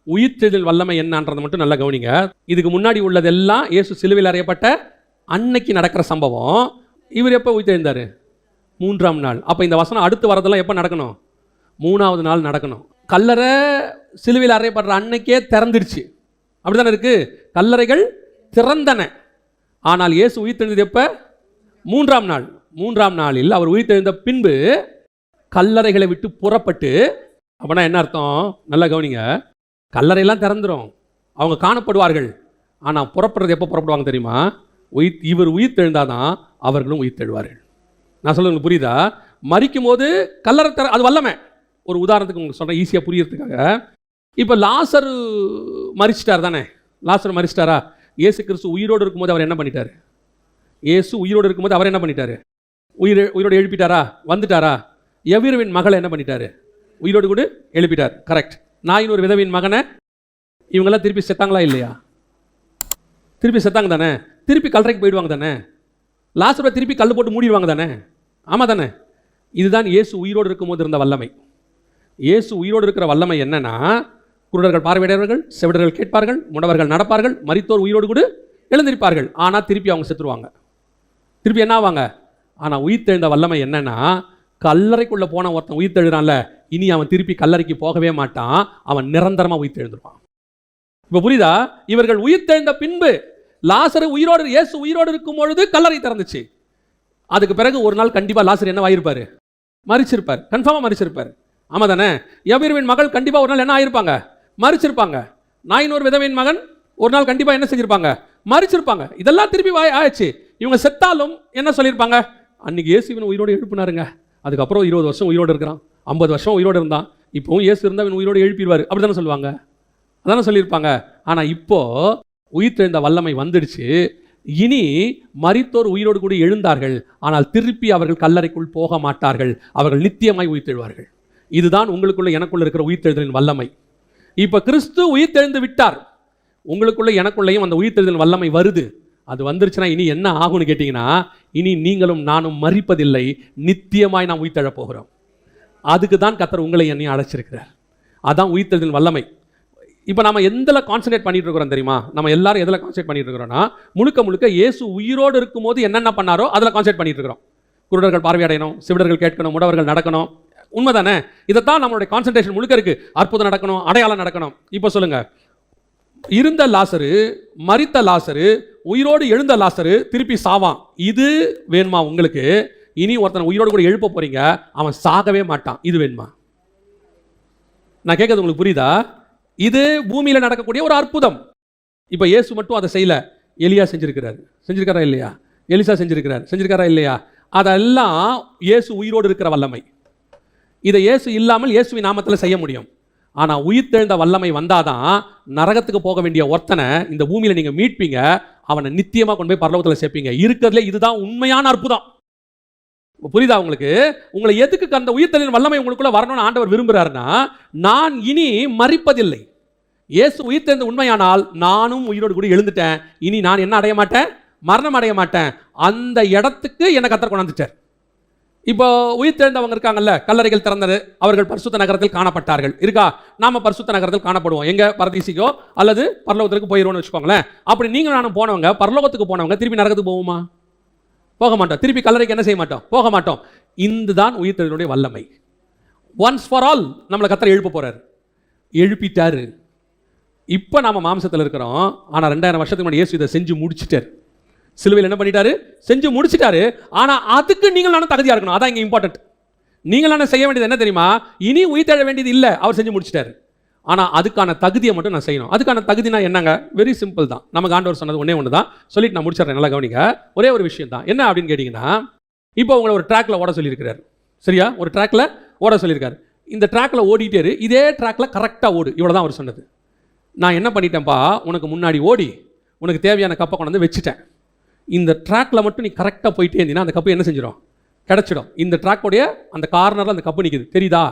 உயிர்த்தெழுதல் வல்லமை என்னன்றதை மட்டும் நல்லா கவனிங்க. இதுக்கு முன்னாடி உள்ளதெல்லாம் இயேசு சிலுவையில் அறையப்பட்ட அன்னைக்கு நடக்கிற சம்பவம். இவர் எப்போ உயிர்த்தெழுந்தார்? 3ஆம் நாள். அப்போ இந்த வசனம் அடுத்து வரதெல்லாம் எப்போ நடக்கணும்? 3ஆவது நாள் நடக்கணும். கல்லறை சிலுவையில் அறையப்படுற அன்னைக்கே திறந்துடுச்சு. அப்படி தானே இருக்கு? கல்லறைகள் திறந்தன. ஆனால் இயேசு உயிர்த்தெழுந்தது எப்போ? 3ஆம் நாள். 3ஆம் நாளில் அவர் உயிர்த்தெழுந்த பின்பு கல்லறைகளை விட்டு புறப்பட்டு, அப்படின்னா என்ன அர்த்தம்? நல்லா கவனிங்க. கல்லறையெல்லாம் திறந்துடும், அவங்க காணப்படுவார்கள். ஆனால் புறப்படுறது எப்போ புறப்படுவாங்க தெரியுமா? இவர் உயிர்த்தெழுந்தாதான் அவர்களும் உயிர்த்தெழுவார்கள். நான் சொல்ல உங்களுக்கு புரியுதா? மரிக்கும் போது கல்லறை அது வல்லமை. ஒரு உதாரணத்துக்கு உங்களுக்கு சொல்கிறேன் ஈஸியாக புரியறதுக்காக. இப்போ லாசரு மரிச்சிட்டார் தானே? லாசர் மரிச்சிட்டாரா? இயேசு கிறிஸ்து உயிரோடு இருக்கும்போது அவர் என்ன பண்ணிட்டார்? இயேசு உயிரோடு இருக்கும்போது அவர் என்ன பண்ணிட்டார்? உயிரோடு எழுப்பிட்டாரா? வந்துட்டாரா? எவ்விரவின் மகளை என்ன பண்ணிட்டாரு? உயிரோடு கூட எழுப்பிட்டார். கரெக்ட். நாயின் ஒரு விதவின் மகனை இவங்கெல்லாம் திருப்பி செத்தாங்களா இல்லையா? திருப்பி செத்தாங்க தானே? திருப்பி கல்லறைக்கு போயிடுவாங்க தானே? லாசரை திருப்பி கல் போட்டு மூடிடுவாங்க தானே? ஆமாம் தானே? இதுதான் இயேசு உயிரோடு இருக்கும்போது இருந்த வல்லமை. இயேசு உயிரோடு இருக்கிற வல்லமை என்னன்னா, குருடர்கள் பார்வையிடுவார்கள், செவிடர்கள் கேட்பார்கள், முடவர்கள் நடப்பார்கள், மரித்தோர் உயிரோடு கூட எழுந்திருப்பார்கள். ஆனால் திருப்பி அவங்க செத்துருவாங்க. திருப்பி என்ன ஆவாங்க? ஆனால் உயிர்த்தெழுந்த வல்லமை என்னன்னா, கல்லறைக்குள்ளே போன ஒருத்தன் உயிர்த்தெழுறான்ல, இனி அவன் திருப்பி கல்லறைக்கு போகவே மாட்டான். அவன் நிரந்தரமாக உயிர்த்தெழுந்துருவான். இப்போ புரியுதா? இவர்கள் உயிர்த்தெழுந்த பின்பு லாசரு உயிரோடு, இயேசு உயிரோடு இருக்கும் பொழுது கல்லறை திறந்துச்சு. அதுக்கு பிறகு ஒரு நாள் கண்டிப்பாக லாசர் என்ன ஆயிருப்பார்? மரிச்சிருப்பார். கன்ஃபார்மாக மரிச்சிருப்பார். ஆமாம் தானே? எவ்விரவின் மகள் கண்டிப்பாக ஒரு நாள் என்ன ஆயிருப்பாங்க? மரிச்சிருப்பாங்க. நாயின் ஒரு விதவின் மகன் ஒரு நாள் கண்டிப்பாக என்ன செஞ்சிருப்பாங்க? மரிச்சிருப்பாங்க. இதெல்லாம் திருப்பி ஆயிடுச்சு. இவங்க செத்தாலும் என்ன சொல்லியிருப்பாங்க? அன்னைக்கு இயேசுவின் உயிரோடு எழுப்பினாருங்க, அதுக்கப்புறம் 20 வருஷம் உயிரோடு இருக்கிறான், 50 வருஷம் உயிரோடு இருந்தான், இப்போவும் இயேசு இருந்தால் உயிரோடு எழுப்பிடுவார். அப்படி தானே சொல்லுவாங்க? அதானே சொல்லியிருப்பாங்க. ஆனால் இப்போ உயிர்த்தெழுந்த வல்லமை வந்துடுச்சு. இனி மரித்தோர் உயிரோடு கூட எழுந்தார்கள், ஆனால் திருப்பி அவர்கள் கல்லறைக்குள் போக மாட்டார்கள். அவர்கள் நித்தியமாய் உயிர்த்தெழுவார்கள். இதுதான் உங்களுக்குள்ள எனக்குள்ள இருக்கிற உயிர்த்தெழுதலின் வல்லமை. இப்போ கிறிஸ்து உயிர்த்தெழுந்து விட்டார். உங்களுக்குள்ள எனக்குள்ளேயும் அந்த உயிர்த்தெழுதலின் வல்லமை வருது. அது வந்துருச்சுன்னா இனி என்ன ஆகும்னு கேட்டிங்கன்னா, இனி நீங்களும் நானும் மரிப்பதில்லை, நித்தியமாய் நாம் உயிர்த்தெழப் போகிறோம். அதுக்கு தான் கர்த்தர் உங்களை என்னையும் அழைச்சிருக்கிறார். அதான் உயிர்த்தெழுதலின் வல்லமை. இப்போ நம்ம எதில் கான்சன்ட்ரேட் பண்ணிட்டு இருக்கிறோம் தெரியுமா? நம்ம எல்லாரும் எதில் கான்சன்ட்ரேட் பண்ணிட்டு இருக்கிறோம்னா, முழுக்க முழுக்க இயேசு உயிரோடு இருக்கும்போது என்னென்ன பண்ணாரோ அதில் கான்சன்ட்ரேட் பண்ணிட்டு இருக்கிறோம். குருடர்கள் பார்வையடையணும், செவிடர்கள் கேட்கணும், முடவர்கள் நடக்கணும். உண்மைதானே? இதைத்தான் நம்மளுடைய கான்சன்ட்ரேஷன் முழுக்க இருக்கு. அற்புதம் நடக்கணும், அடையாளம் நடக்கணும். இப்போ சொல்லுங்க, இருந்த லாசரு, மரித்த லாசரு, உயிரோடு எழுந்த லாசரு திருப்பி சாவான். இது வேணுமா உங்களுக்கு? இனி ஒருத்தனை உயிரோடு கூட எழுப்ப போறீங்க, அவன் சாகவே மாட்டான். இது வேணுமா? நான் கேட்கறது உங்களுக்கு புரியுதா? இது பூமியில் நடக்கக்கூடிய ஒரு அற்புதம். இப்போ இயேசு மட்டும் அதை செய்யல, எலியா செஞ்சிருக்காரா இல்லையா? எலிசா செஞ்சிருக்காரா இல்லையா? அதெல்லாம் இயேசு உயிரோடு இருக்கிற வல்லமை. இதை இயேசு இல்லாமல் இயேசுவின் நாமத்தில் செய்ய முடியும். ஆனால் உயிர்த்தெழுந்த வல்லமை வந்தாதான் நரகத்துக்கு போக வேண்டிய ஒருத்தனை இந்த பூமியில் நீங்கள் மீட்பீங்க, அவனை நித்தியமாக கொண்டு போய் பரலோகத்தில் சேர்ப்பீங்க. இருக்கிறதுல இதுதான் உண்மையான அற்புதம். புரியுதா உங்களுக்கு? உங்களை எதுக்கு அந்த உயிர்த்தெழுதலின் வல்லமை உங்களுக்குள்ள வரணும்னு ஆண்டவர் விரும்புகிறாருன்னா, நான் இனி மரிப்பதில்லை. இயேசு உயிர்த்தெழுந்த உண்மையானால் நானும் உயிரோடு கூட எழுந்துட்டேன். இனி நான் என்ன அடைய மாட்டேன்? மரணம் அடைய மாட்டேன். அந்த இடத்துக்கு என்னை கர்த்தர் கொண்டாந்துட்டார். இப்போ உயிர்த்தெழுந்தவங்க இருக்காங்கல்ல, கல்லறைகள் திறந்தது, அவர்கள் பரிசுத்த நகரத்தில் காணப்பட்டார்கள். இருக்கா? நாம பரிசுத்த நகரத்தில் காணப்படுவோம். எங்க? பரதீசிக்கோ அல்லது பரலோகத்துக்கு போயிடுவோம்னு வச்சுக்கோங்களேன். அப்படி நீங்கள் நானும் போனவங்க, பரலோகத்துக்கு போனவங்க திருப்பி நரகத்துக்கு போவோமா? போக மாட்டோம். திருப்பி கல்லறைக்கு என்ன செய்ய மாட்டோம்? போக மாட்டோம். இதுதான் உயிர்த்தெழுதலுடைய வல்லமை. ஒன்ஸ் ஃபார் ஆல் நம்மளை கர்த்தர் எழுப்ப போறாரு. எழுப்பிட்டாரு. இப்போ நாம மாம்சத்தில் இருக்கிறோம். ஆனால் 2000 வருஷத்துக்கு முன்னாடி இயேசு இதை செஞ்சு முடிச்சிட்டார். சிலுவையில் என்ன பண்ணிட்டாரு? செஞ்சு முடிச்சிட்டாரு. ஆனால் அதுக்கு நீங்கள் நானும் தகுதியாக இருக்கணும். அதான் இங்கே இம்பார்ட்டன்ட். நீங்கள் நானும் செய்ய வேண்டியது என்ன தெரியுமா? இனி உயிர்த்தெழ வேண்டியது இல்லை, அவர் செஞ்சு முடிச்சிட்டாரு. ஆனால் அதுக்கான தகுதியை மட்டும் நான் செய்யணும். அதுக்கான தகுதினா என்னங்க? வெரி சிம்பிள் தான். நமக்கு ஆண்டவர் சொன்னது ஒன்று தான் சொல்லிட்டு நான் முடிச்சிடறேன். நல்லா கவனிங்க. ஒரே ஒரு விஷயம் தான். என்ன அப்படின்னு கேட்டிங்கன்னா, இப்போ உங்களை ஒரு ட்ராக்ல ஓட சொல்லியிருக்கிறார். சரியா? ஒரு ட்ராக்ல ஓட சொல்லியிருக்காரு. இந்த ட்ராக்ல ஓடிட்டே இதே ட்ராக்ல கரெக்டாக ஓடு, இவ்வளோ தான் அவர் சொன்னது. நான் என்ன பண்ணிட்டேன்ப்பா, உனக்கு முன்னாடி ஓடி உனக்கு தேவையான கப்பை கொண்டு வந்து வச்சுட்டேன். இந்த ட்ராக்ல மட்டும் நீ கரெக்டாக போயிட்டே இருந்தீங்கன்னா அந்த கப்பு என்ன செஞ்சிடும்? கிடச்சிடும். இந்த ட்ராக்கோடைய அந்த கார்னரில் அந்த கப்பு நிற்குது. தெரியுதா?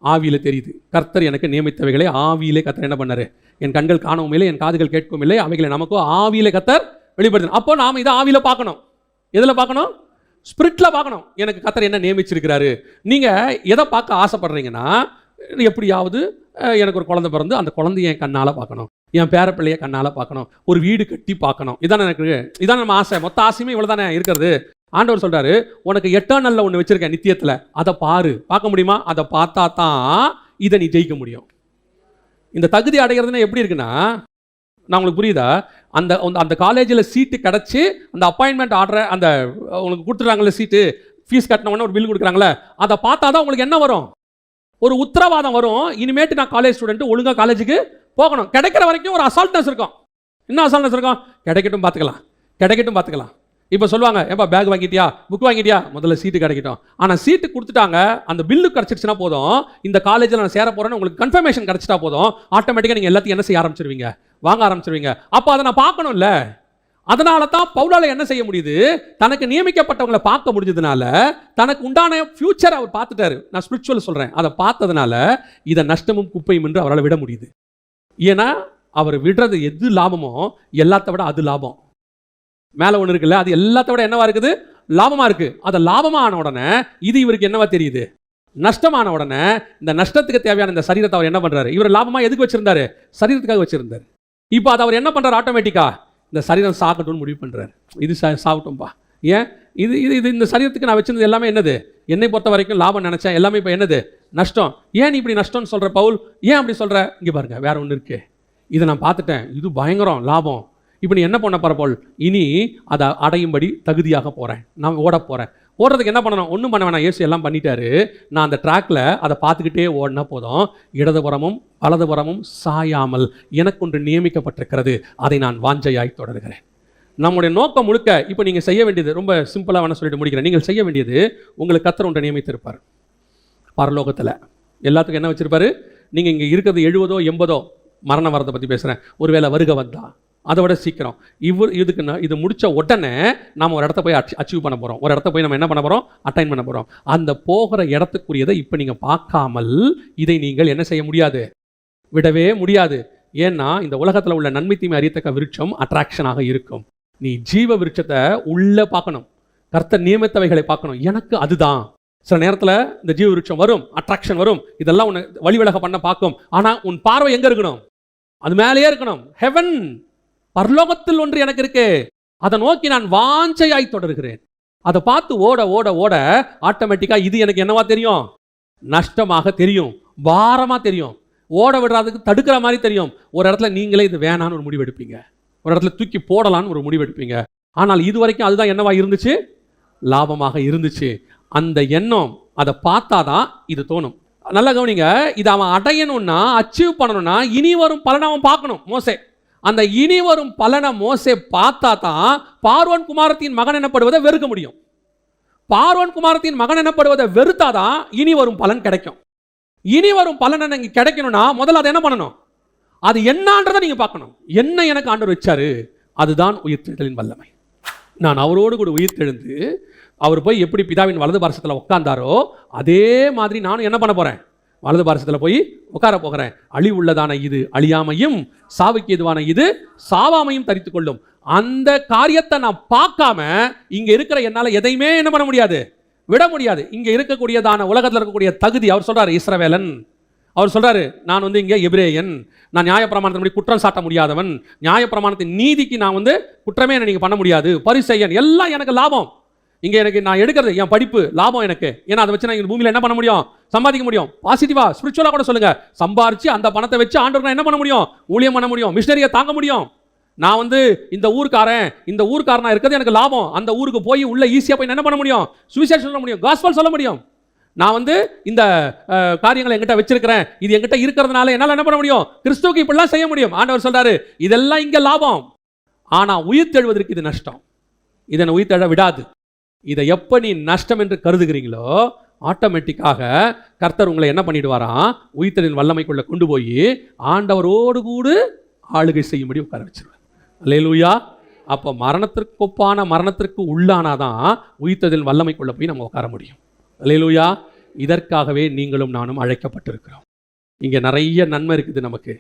ஆவியில் தெரியுது. கர்த்தர் எனக்கு நியமித்தவைகளை ஆவியிலே கர்த்தர் என்ன பண்ணாரு? என் கண்கள் காணவும் இல்லை, என் காதுகள் கேட்கவும் இல்லை, அவைகளை நமக்கோ ஆவியிலே கர்த்தர் வெளிப்படுத்தணும். அப்போ நாம் இதை ஆவியில் பார்க்கணும். எதில் பார்க்கணும்? ஸ்பிரிட்டில் பார்க்கணும். எனக்கு கர்த்தர் என்ன நியமிச்சிருக்கிறாரு. நீங்கள் எதை பார்க்க ஆசைப்படுறீங்கன்னா, எப்படியாவது எனக்கு ஒரு குழந்தை பிறந்து அந்த குழந்தைய என் கண்ணால் பார்க்கணும். என் பேர பிள்ளைய கண்ணால் பார்க்கணும், ஒரு வீடு கட்டி பார்க்கணும். இதான் எனக்கு, இதான் நம்ம ஆசை. மொத்த ஆசையுமே இவ்வளோ தானே இருக்கிறது. ஆண்டவர் சொல்கிறாரு, உனக்கு எட்டர்னல்ல ஒன்று வச்சுருக்கேன், நித்தியத்தில், அதை பாரு. பார்க்க முடியுமா? அதை பார்த்தா தான் இதை நீ ஜெயிக்க முடியும். இந்த தகுதி அடைகிறதுனா எப்படி இருக்குன்னா, நான் உங்களுக்கு புரியுதா? அந்த அந்த காலேஜில் சீட்டு கிடச்சி அந்த அப்பாயின்மெண்ட் ஆர்டரை அந்த உங்களுக்கு கொடுத்துட்றாங்களே சீட்டு, ஃபீஸ் கட்டினவொன்னே ஒரு பில் கொடுக்குறாங்களே, அதை பார்த்தா தான் உங்களுக்கு என்ன வரும்? ஒரு உத்தரவாதம் வரும். இனிமேட்டு நான் காலேஜ் ஸ்டூடெண்ட், ஒழுங்காக காலேஜுக்கு போகணும். கிடைக்கிற வரைக்கும் ஒரு அசால்ட்னஸ் இருக்கும். என்ன அசால்ட்னஸ் இருக்கும்? கிடைக்கட்டும் பார்த்துக்கலாம், கிடைக்கட்டும் பார்த்துக்கலாம். இப்போ சொல்லுவாங்க, ஏப்பா பேக் வாங்கிட்டியா, புக் வாங்கிட்டியா, முதல்ல சீட்டு கிடைக்கட்டும். ஆனால் சீட்டு கொடுத்துட்டாங்க, அந்த பில்லு கிடச்சிடுச்சுன்னா போதும், இந்த காலேஜில் நான் சேர போகிறேன்னு உங்களுக்கு கன்ஃபர்மேஷன் கிடச்சிட்டா போதும், ஆட்டோமேட்டிக்காக நீங்கள் எல்லாத்தையும் என்ன செய்ய ஆரம்பிச்சிருவீங்க? வாங்க ஆரம்பிச்சிருவீங்க. அப்போ அதை நான் பார்க்கணும்ல. அதனால தான் பவுலால என்ன செய்ய முடியுது? தனக்கு நியமிக்கப்பட்டவங்களை பார்க்க முடிஞ்சதுனால, தனக்கு உண்டான ஃபியூச்சர் அவர் பார்த்துட்டாரு. நான் ஸ்பிரிச்சுவல் சொல்கிறேன். அதை பார்த்ததுனால இதை நஷ்டமும் குப்பையும் என்று அவரால் விட முடியுது. ஏன்னா அவர் விடுறது எது லாபமோ எல்லாத்த விட அது லாபம். மேலே ஒன்று இருக்குல்ல, அது எல்லாத்த விட என்னவா இருக்குது? லாபமாக இருக்குது. அதை லாபமான உடனே இது இவருக்கு என்னவா தெரியுது? நஷ்டமான உடனே இந்த நஷ்டத்துக்கு தேவையான இந்த சரீரத்தை அவர் என்ன பண்ணுறாரு? இவர் லாபமாக எதுக்கு வச்சிருந்தாரு? சரீரத்துக்காக வச்சிருந்தார். இப்போ அதை அவர் என்ன பண்ணுறாரு? ஆட்டோமேட்டிக்காக இந்த சரீரம் சாகட்டும்னு முடிவு பண்ணுறாரு. இது சாகட்டும்பா. ஏன்? இது இது இது இந்த சரீரத்துக்கு நான் வச்சிருந்தது எல்லாமே என்னது? என்னை பொறுத்த வரைக்கும் லாபம் நினச்சேன், எல்லாமே இப்போ என்னது? நஷ்டம். ஏன் நீ இப்படி நஷ்டம்னு சொல்கிற பவுல்? ஏன் அப்படி சொல்கிற? இங்கே பாருங்க, வேற ஒன்று இருக்கு. இதை நான் பார்த்துட்டேன், இது பயங்கரம் லாபம். இப்போ நீ என்ன பண்ண போகிற பவுல்? இனி அதை அடையும்படி தகுதியாக போகிறேன், நான் ஓட போகிறேன். ஓடுறதுக்கு என்ன பண்ணணும்? ஒன்றும் பண்ண வேணாம், இயேசு எல்லாம் பண்ணிட்டாரு. நான் அந்த ட்ராக்ல அதை பார்த்துக்கிட்டே ஓடினா போதும். இடதுபுறமும் வலதுபுறமும் சாயாமல் எனக்கு ஒன்று நியமிக்கப்பட்டிருக்கிறது, அதை நான் வாஞ்சையாய் தொடர்கிறேன். நம்முடைய நோக்கம் முழுக்க இப்போ நீங்கள் செய்ய வேண்டியது ரொம்ப சிம்பிளாக வேணால் சொல்லிட்டு முடிக்கிறேன். நீங்கள் செய்ய வேண்டியது, உங்களுக்கு கர்த்தர் ஒன்றை நியமித்திருப்பார் பரலோகத்தில். எல்லாத்துக்கும் என்ன வச்சிருப்பாரு? நீங்கள் இங்கே இருக்கிறது 70 80 மரணம் வரதை பற்றி பேசுகிறேன். ஒருவேளை வருகை வந்தா அதை விட சீக்கிரம் இதுக்கு இது முடித்த உடனே நாம் ஒரு இடத்த போய் அச்சீவ் பண்ண போகிறோம். ஒரு இடத்த போய் நம்ம என்ன பண்ண போகிறோம்? அட்டைன் பண்ண போகிறோம். அந்த போகிற இடத்துக்குரியதை இப்போ நீங்கள் பார்க்காமல் இதை நீங்கள் என்ன செய்ய முடியாது? விடவே முடியாது. ஏன்னா இந்த உலகத்தில் உள்ள நன்மை தீமை அறியத்தக்க விருட்சம் அட்ராக்ஷனாக இருக்கும். நீ ஜீவ விருட்சத்தை உள்ளே பார்க்கணும், கர்த்தர் நியமித்தவைகளை பார்க்கணும். எனக்கு அதுதான். சில நேரத்தில் இந்த ஜீவ விருட்சம் வரும், அட்ராக்ஷன் வரும், இதெல்லாம் உன்னை வழிவிலக பண்ண பார்க்கும். ஆனால் உன் பார்வை எங்கே இருக்கணும்? அது மேலேயே இருக்கணும். ஹெவன், பரலோகத்தில் ஒன்று எனக்கு இருக்கு, அதை நோக்கி நான் வாஞ்சையாய் தொடர்கிறேன். அதை பார்த்து ஓட ஓட ஓட ஆட்டோமேட்டிக்காக இது எனக்கு என்னவா தெரியும்? நஷ்டமாக தெரியும், பாரமாக தெரியும், ஓட விடுறதுக்கு தடுக்கிற மாதிரி தெரியும். ஒரு இடத்துல நீங்களே இது வேணான்னு ஒரு முடிவு எடுப்பீங்க, ஒரு இடத்துல தூக்கி போடலான்னு ஒரு முடிவு எடுப்பீங்க. ஆனால் இது வரைக்கும் அதுதான் என்னவா இருந்துச்சு? லாபமாக இருந்துச்சு. அந்த எண்ணம், அதை பார்த்தாதான் இது தோணும். நல்லா கவனிங்க, இதை அவன் அடையணும்னா, அச்சீவ் பண்ணணும்னா இனி வரும் பலனை அவன் பார்க்கணும். மோசே அந்த இனி வரும் பலனை மோசே பார்த்தா தான் பார்வோன் குமாரத்தின் மகன் எனப்படுவதை வெறுக்க முடியும். பார்வோன் குமாரத்தின் மகன் எனப்படுவதை வெறுத்தாதான் இனி வரும் பலன் கிடைக்கும். இனி வரும் பலன் எனக்கு கிடைக்கணும்னா முதல்ல அதை என்ன பண்ணணும்? அது என்னன்றதை நீங்க பார்க்கணும். என்ன எனக்கு ஆண்டவர் வச்சாரு? அதுதான் உயிர்த்தெழுதலின் வல்லமை. நான் அவரோடு கூட உயிர்த்தெழுந்து அவர் போய் எப்படி பிதாவின் வலது பாரசத்தில் உட்கார்ந்தாரோ அதே மாதிரி நானும் என்ன பண்ண போறேன்? வலது பாரசத்தில் போய் உட்கார போகிறேன். அழிவுள்ளதான இது அழியாமையும், சாவுக்கு எதுவான இது சாவாமையும் தரித்து கொள்ளும். அந்த காரியத்தை நான் பார்க்காம இங்க இருக்கிற என்னால எதையுமே என்ன பண்ண முடியாது? விட முடியாது. இங்க இருக்கக்கூடியதான உலகத்தில் இருக்கக்கூடிய தகுதி, அவர் சொல்றாரு இஸ்ரவேலன், அவர் சொல்றாரு நான் இங்கே எபிரேயன், நான் நியாயப்பிரமாணத்தின்படி குற்றம் சாட்ட முடியாதவன், நியாயப்பிரமாணத்தின் நீதிக்கு நான் குற்றமே என்ன நீங்க பண்ண முடியாது, பரிசெய்யன், எல்லாம் எனக்கு லாபம். இங்க எனக்கு நான் எடுக்கிறது என் படிப்பு லாபம் எனக்கு. ஏன்னா அதை வச்சு நான் இந்த பூமியில என்ன பண்ண முடியும்? சம்பாதிக்க முடியும். பாசிட்டிவா ஸ்பிரிச்சுவலா கூட சொல்லுங்க. சம்பாரிச்சு அந்த பணத்தை வச்சு ஆண்டவருக்கு என்ன பண்ண முடியும்? ஊழியம் பண்ண முடியும், மிஷனரியை தாங்க முடியும். நான் இந்த ஊர்க்காரன், இந்த ஊர்க்காரனா இருக்கிறது எனக்கு லாபம். அந்த ஊருக்கு போய் உள்ள ஈஸியா போய் என்ன பண்ண முடியும்? சுவிசேஷம் சொல்ல முடியும், காஸ்பல் சொல்ல முடியும். நான் இந்த காரியங்களை என்கிட்ட வச்சிருக்கிறேன், இது என்கிட்ட இருக்கிறதுனால என்னால் என்ன பண்ண முடியும்? கிறிஸ்துவுக்கு இப்படிலாம் செய்ய முடியும். ஆண்டவர் சொல்றாரு இதெல்லாம் இங்க லாபம். ஆனா உயிர் தெழுவதற்கு இது நஷ்டம். இதனை உயிர் தெழ விடாது. இதை எப்போ நீ நஷ்டம் என்று கருதுகிறீங்களோ ஆட்டோமேட்டிக்காக கர்த்தர் உங்களை என்ன பண்ணிடுவாராம்? உயிர்த்தெழுதலின் வல்லமைக்குள்ள கொண்டு போய் ஆண்டவரோடு கூட ஆளுகை செய்யும்படி உட்கார வச்சிருவார். அல்லேலூயா. அப்போ மரணத்திற்கு ஒப்பான மரணத்திற்கு உள்ளானாதான் உயிர்த்தெழுதலின் வல்லமைக்குள்ள போய் நம்ம உட்கார முடியும். அல்லேலூயா. இதற்காகவே நீங்களும் நானும் அழைக்கப்பட்டிருக்கிறோம். இங்கே நிறைய நன்மை இருக்குது, நமக்கு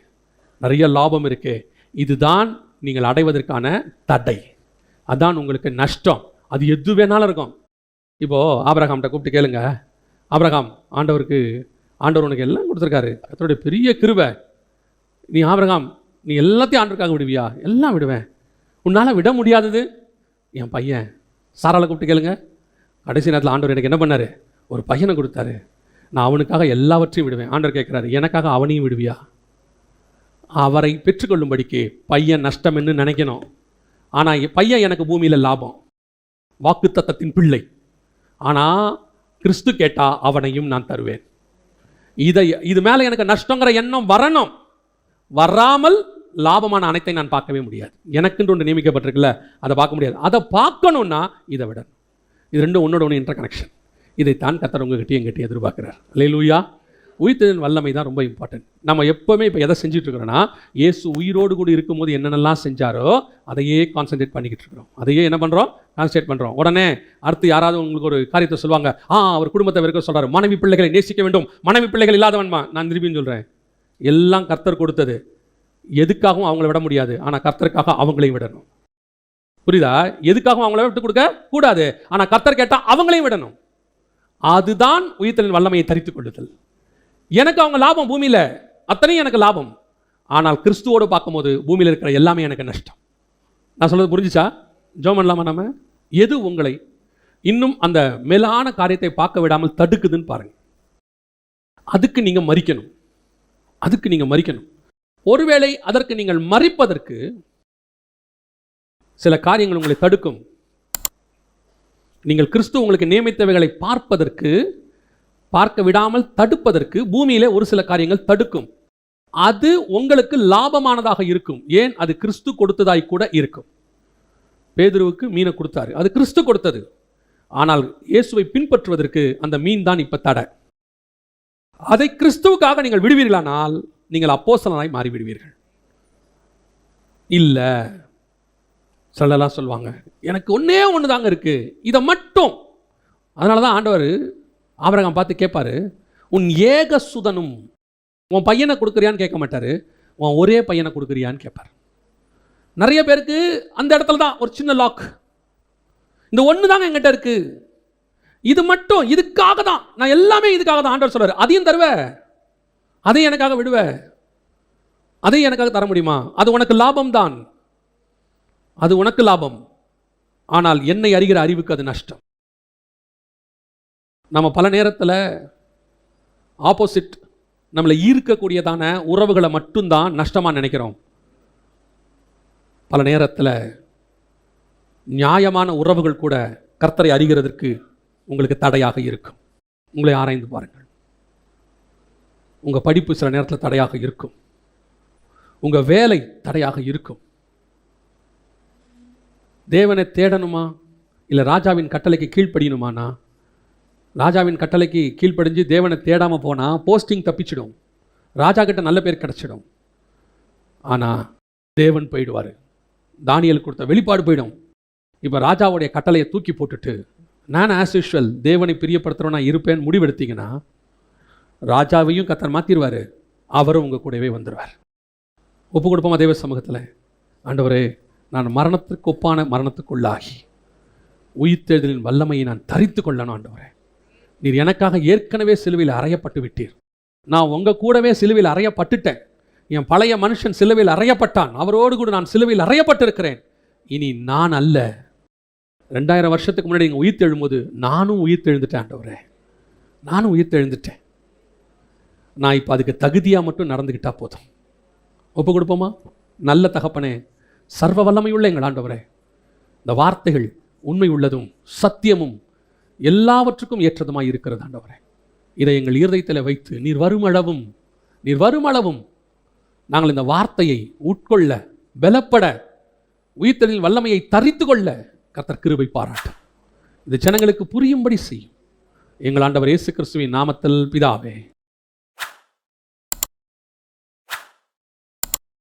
நிறைய லாபம் இருக்கு. இதுதான் நீங்கள் அடைவதற்கான தடை, அதான் உங்களுக்கு நஷ்டம். அது எது வேணாலும் இருக்கும். இப்போ ஆபிரகாம்கிட்ட கூப்பிட்டு கேளுங்க, ஆபிரகாம், ஆண்டவர் உனக்கு எல்லாம் கொடுத்துருக்காரு, அதோடைய பெரிய கிருபை. நீ ஆபிரகாம், நீ எல்லாத்தையும் ஆண்டவருக்காக விடுவியா? எல்லாம் விடுவேன். உன்னால் விட முடியாதது? என் பையன் சாராளை கூப்பிட்டு கேளுங்க. கடைசி நேரத்தில் ஆண்டவர் எனக்கு என்ன பண்ணார்? ஒரு பையனை கொடுத்தாரு. நான் அவனுக்காக எல்லாவற்றையும் விடுவேன். ஆண்டவர் கேட்குறாரு, எனக்காக அவனையும் விடுவியா? அவரை பெற்றுக்கொள்ளும்படிக்கு பையன் நஷ்டம்னு நினைக்கணும். ஆனால் பையன் எனக்கு பூமியில் லாபம், வாக்குத்தத்தத்தின் பிள்ளை. ஆனால் கிறிஸ்து கேட்டா அவனையும் நான் தருவேன். இது மேலே எனக்கு நஷ்டங்கிற எண்ணம் வரணும். வராமல் லாபமான அனைத்தை நான் பார்க்கவே முடியாது. எனக்குன்னு ஒன்று நியமிக்கப்பட்டிருக்குல்ல, அதை பார்க்க முடியாது. அதை பார்க்கணுன்னா இதை விடணும். இது ரெண்டும் ஒன்னோட ஒன்று இன்டர் கனெக்ஷன். இதைத்தான் கர்த்தர் உங்ககிட்ட எங்கிட்ட எதிர்பார்க்கிறார். அல்லேலூயா. உயிர்த்தெழுதலின் வல்லமை தான் ரொம்ப இம்பார்ட்டன்ட். நம்ம எப்போவுமே இப்போ எதை செஞ்சுட்டு இருக்கிறோன்னா, இயேசு உயிரோடு கூட இருக்கும்போது என்னென்னலாம் செஞ்சாரோ அதையே கான்சன்ட்ரேட் பண்ணிக்கிட்டு இருக்கிறோம். அதையே என்ன பண்ணுறோம்? கான்சன்ட்ரேட் பண்ணுறோம். உடனே அடுத்து யாராவது உங்களுக்கு ஒரு காரியத்தை சொல்லுவாங்க, அவர் குடும்பத்தை வெறுக்க சொல்கிறார், மனைவி பிள்ளைகளை நேசிக்க வேண்டும், மனைவி பிள்ளைகள் இல்லாதவன்மா. நான் திரும்பின்னு சொல்கிறேன், எல்லாம் கர்த்தர் கொடுத்தது. எதுக்காகவும் அவங்கள விட முடியாது, ஆனால் கர்த்தருக்காக அவங்களையும் விடணும். புரியுதா? எதுக்காகவும் அவங்கள விட்டு கொடுக்க கூடாது, ஆனால் கர்த்தர் கேட்டால் அவங்களையும் விடணும். அதுதான் உயிர்த்தெழுதலின் வல்லமையை தரித்துக் கொள்ளுதல். எனக்கு அவங்க லாபம், பூமியில் அத்தனையும் எனக்கு லாபம். ஆனால் கிறிஸ்துவோடு பார்க்கும்போது பூமியில் இருக்கிற எல்லாமே எனக்கு நஷ்டம். நான் சொல்றது புரிஞ்சுச்சா? ஜெபம் பண்ணலாமா? நம்ம எது உங்களை இன்னும் அந்த மேலான காரியத்தை பார்க்க விடாமல் தடுக்குதுன்னு பாருங்க. அதுக்கு நீங்க மரிக்கணும். அதுக்கு நீங்க மரிக்கணும். ஒருவேளை அதற்கு நீங்கள் மரிப்பதற்கு சில காரியங்கள் உங்களை தடுக்கும். நீங்கள் கிறிஸ்து உங்களுக்கு நியமித்தவைகளை பார்க்க விடாமல் தடுப்பதற்கு பூமியிலே ஒரு சில காரியங்கள் தடுக்கும். அது உங்களுக்கு லாபமானதாக இருக்கும். ஏன்? அது கிறிஸ்து கொடுத்ததாய் கூட இருக்கும். பேதுருவுக்கு மீனை கொடுத்தாரு, அது கிறிஸ்து கொடுத்தது. ஆனால் இயேசுவை பின்பற்றுவதற்கு அந்த மீன் தான் இப்ப தடை. அதை கிறிஸ்துவுக்காக நீங்கள் விடுவீர்களானால் நீங்கள் அப்போஸ்தலனாய் மாறிவிடுவீர்கள். இல்ல, சொல்லலாம் சொல்லுவாங்க, எனக்கு ஒன்னே ஒன்று தாங்க இருக்கு, இதை மட்டும். அதனால தான் ஆண்டவர் ஆபிரகாம் பார்த்து கேட்பாரு, உன் ஏக சுதனும், உன் பையனை கொடுக்குறியான்னு கேட்க மாட்டாரு, உன் ஒரே பையனை கொடுக்குறியான்னு கேட்பார். நிறைய பேருக்கு அந்த இடத்துல தான் ஒரு சின்ன லாக். இந்த ஒன்று தாங்க என்கிட்ட இருக்கு, இது மட்டும், இதுக்காக தான், நான் எல்லாமே இதுக்காக தான். ஆண்டவர் சொல்றாரு, அதையும் தருவேன், அதையும் எனக்காக விடுவேன், அதையும் எனக்காக தர முடியுமா? அது உனக்கு லாபம் தான், அது உனக்கு லாபம். ஆனால் என்னை அறிகிற அறிவுக்கு அது நஷ்டம். நம்ம பல நேரத்தில் ஆப்போசிட், நம்மளை ஈர்க்கக்கூடியதான உறவுகளை மட்டும்தான் நஷ்டமாக நினைக்கிறோம். பல நேரத்தில் நியாயமான உறவுகள் கூட கர்த்தரை அறிகிறதற்கு உங்களுக்கு தடையாக இருக்கும். உங்களை ஆராய்ந்து பாருங்கள். உங்கள் படிப்பு சில நேரத்தில் தடையாக இருக்கும், உங்கள் வேலை தடையாக இருக்கும். தேவனை தேடணுமா இல்லை ராஜாவின் கட்டளைக்கு கீழ்ப்படியணுமானா? ராஜாவின் கட்டளைக்கு கீழ்ப்படிஞ்சு தேவனை தேடாமல் போனால் போஸ்டிங் தப்பிச்சிடும், ராஜா கிட்ட நல்ல பேர் கிடச்சிடும். ஆனால் தேவன் போயிடுவார். தானியேல் கொடுத்த வெளிப்பாடு போயிடும். இப்போ ராஜாவுடைய கட்டளையை தூக்கி போட்டுட்டு நான் ஆஸ் யூஷுவல் தேவனை பிரியப்படுத்துகிறோன்னா இருப்பேன் முடிவெடுத்தீங்கன்னா ராஜாவையும் கர்த்தர் மாற்றிடுவார், அவரும் உங்கள் கூடவே வந்துடுவார். ஒப்பு கொடுப்போமா தேவ சமூகத்தில்? ஆண்டவரே, நான் மரணத்திற்கு ஒப்பான மரணத்துக்குள்ளாகி உயிர்த்தெழுதலின் வல்லமையை நான் தரித்து கொள்ளணும். ஆண்டவரே, நீர் எனக்காக ஏற்கனவே சிலுவையில் அறையப்பட்டு விட்டீர். நான் உங்கள் கூடவே சிலுவையில் அறையப்பட்டுட்டேன். என் பழைய மனுஷன் சிலுவையில் அறையப்பட்டான், அவரோடு கூட நான் சிலுவையில் அறையப்பட்டிருக்கிறேன். இனி நான் அல்ல. 2000 வருஷத்துக்கு முன்னாடி நீங்கள் உயிர்த்தெழும்போது நானும் உயிர்த்தெழுந்துட்டேன். ஆண்டவரே, நானும் உயிர்த்தெழுந்துட்டேன். நான் இப்போ அதுக்கு தகுதியாக மட்டும் நடந்துக்கிட்டா போதும். ஒப்பு கொடுப்போமா? நல்ல தகப்பனே, சர்வ வல்லமையுள்ள எங்கள் ஆண்டவரே, இந்த வார்த்தைகள் உண்மை உள்ளதும் சத்தியமும் எல்லாவற்றுக்கும் ஏற்றதுமாய் இருக்கிறது. ஆண்டவரே, இதை எங்கள் இருதயத்தில் வைத்து நீர் வருமளவும் நாங்கள் இந்த வார்த்தையை உட்கொள்ள, பலப்பட, உயிர்த்தெழுதலின் வல்லமையை தரித்து கொள்ள கர்த்தர் கிருபை பாராட்டும். இது ஜனங்களுக்கு புரியும்படி செய்யும். எங்கள் ஆண்டவர் இயேசு கிறிஸ்துவின் நாமத்தில் பிதாவே.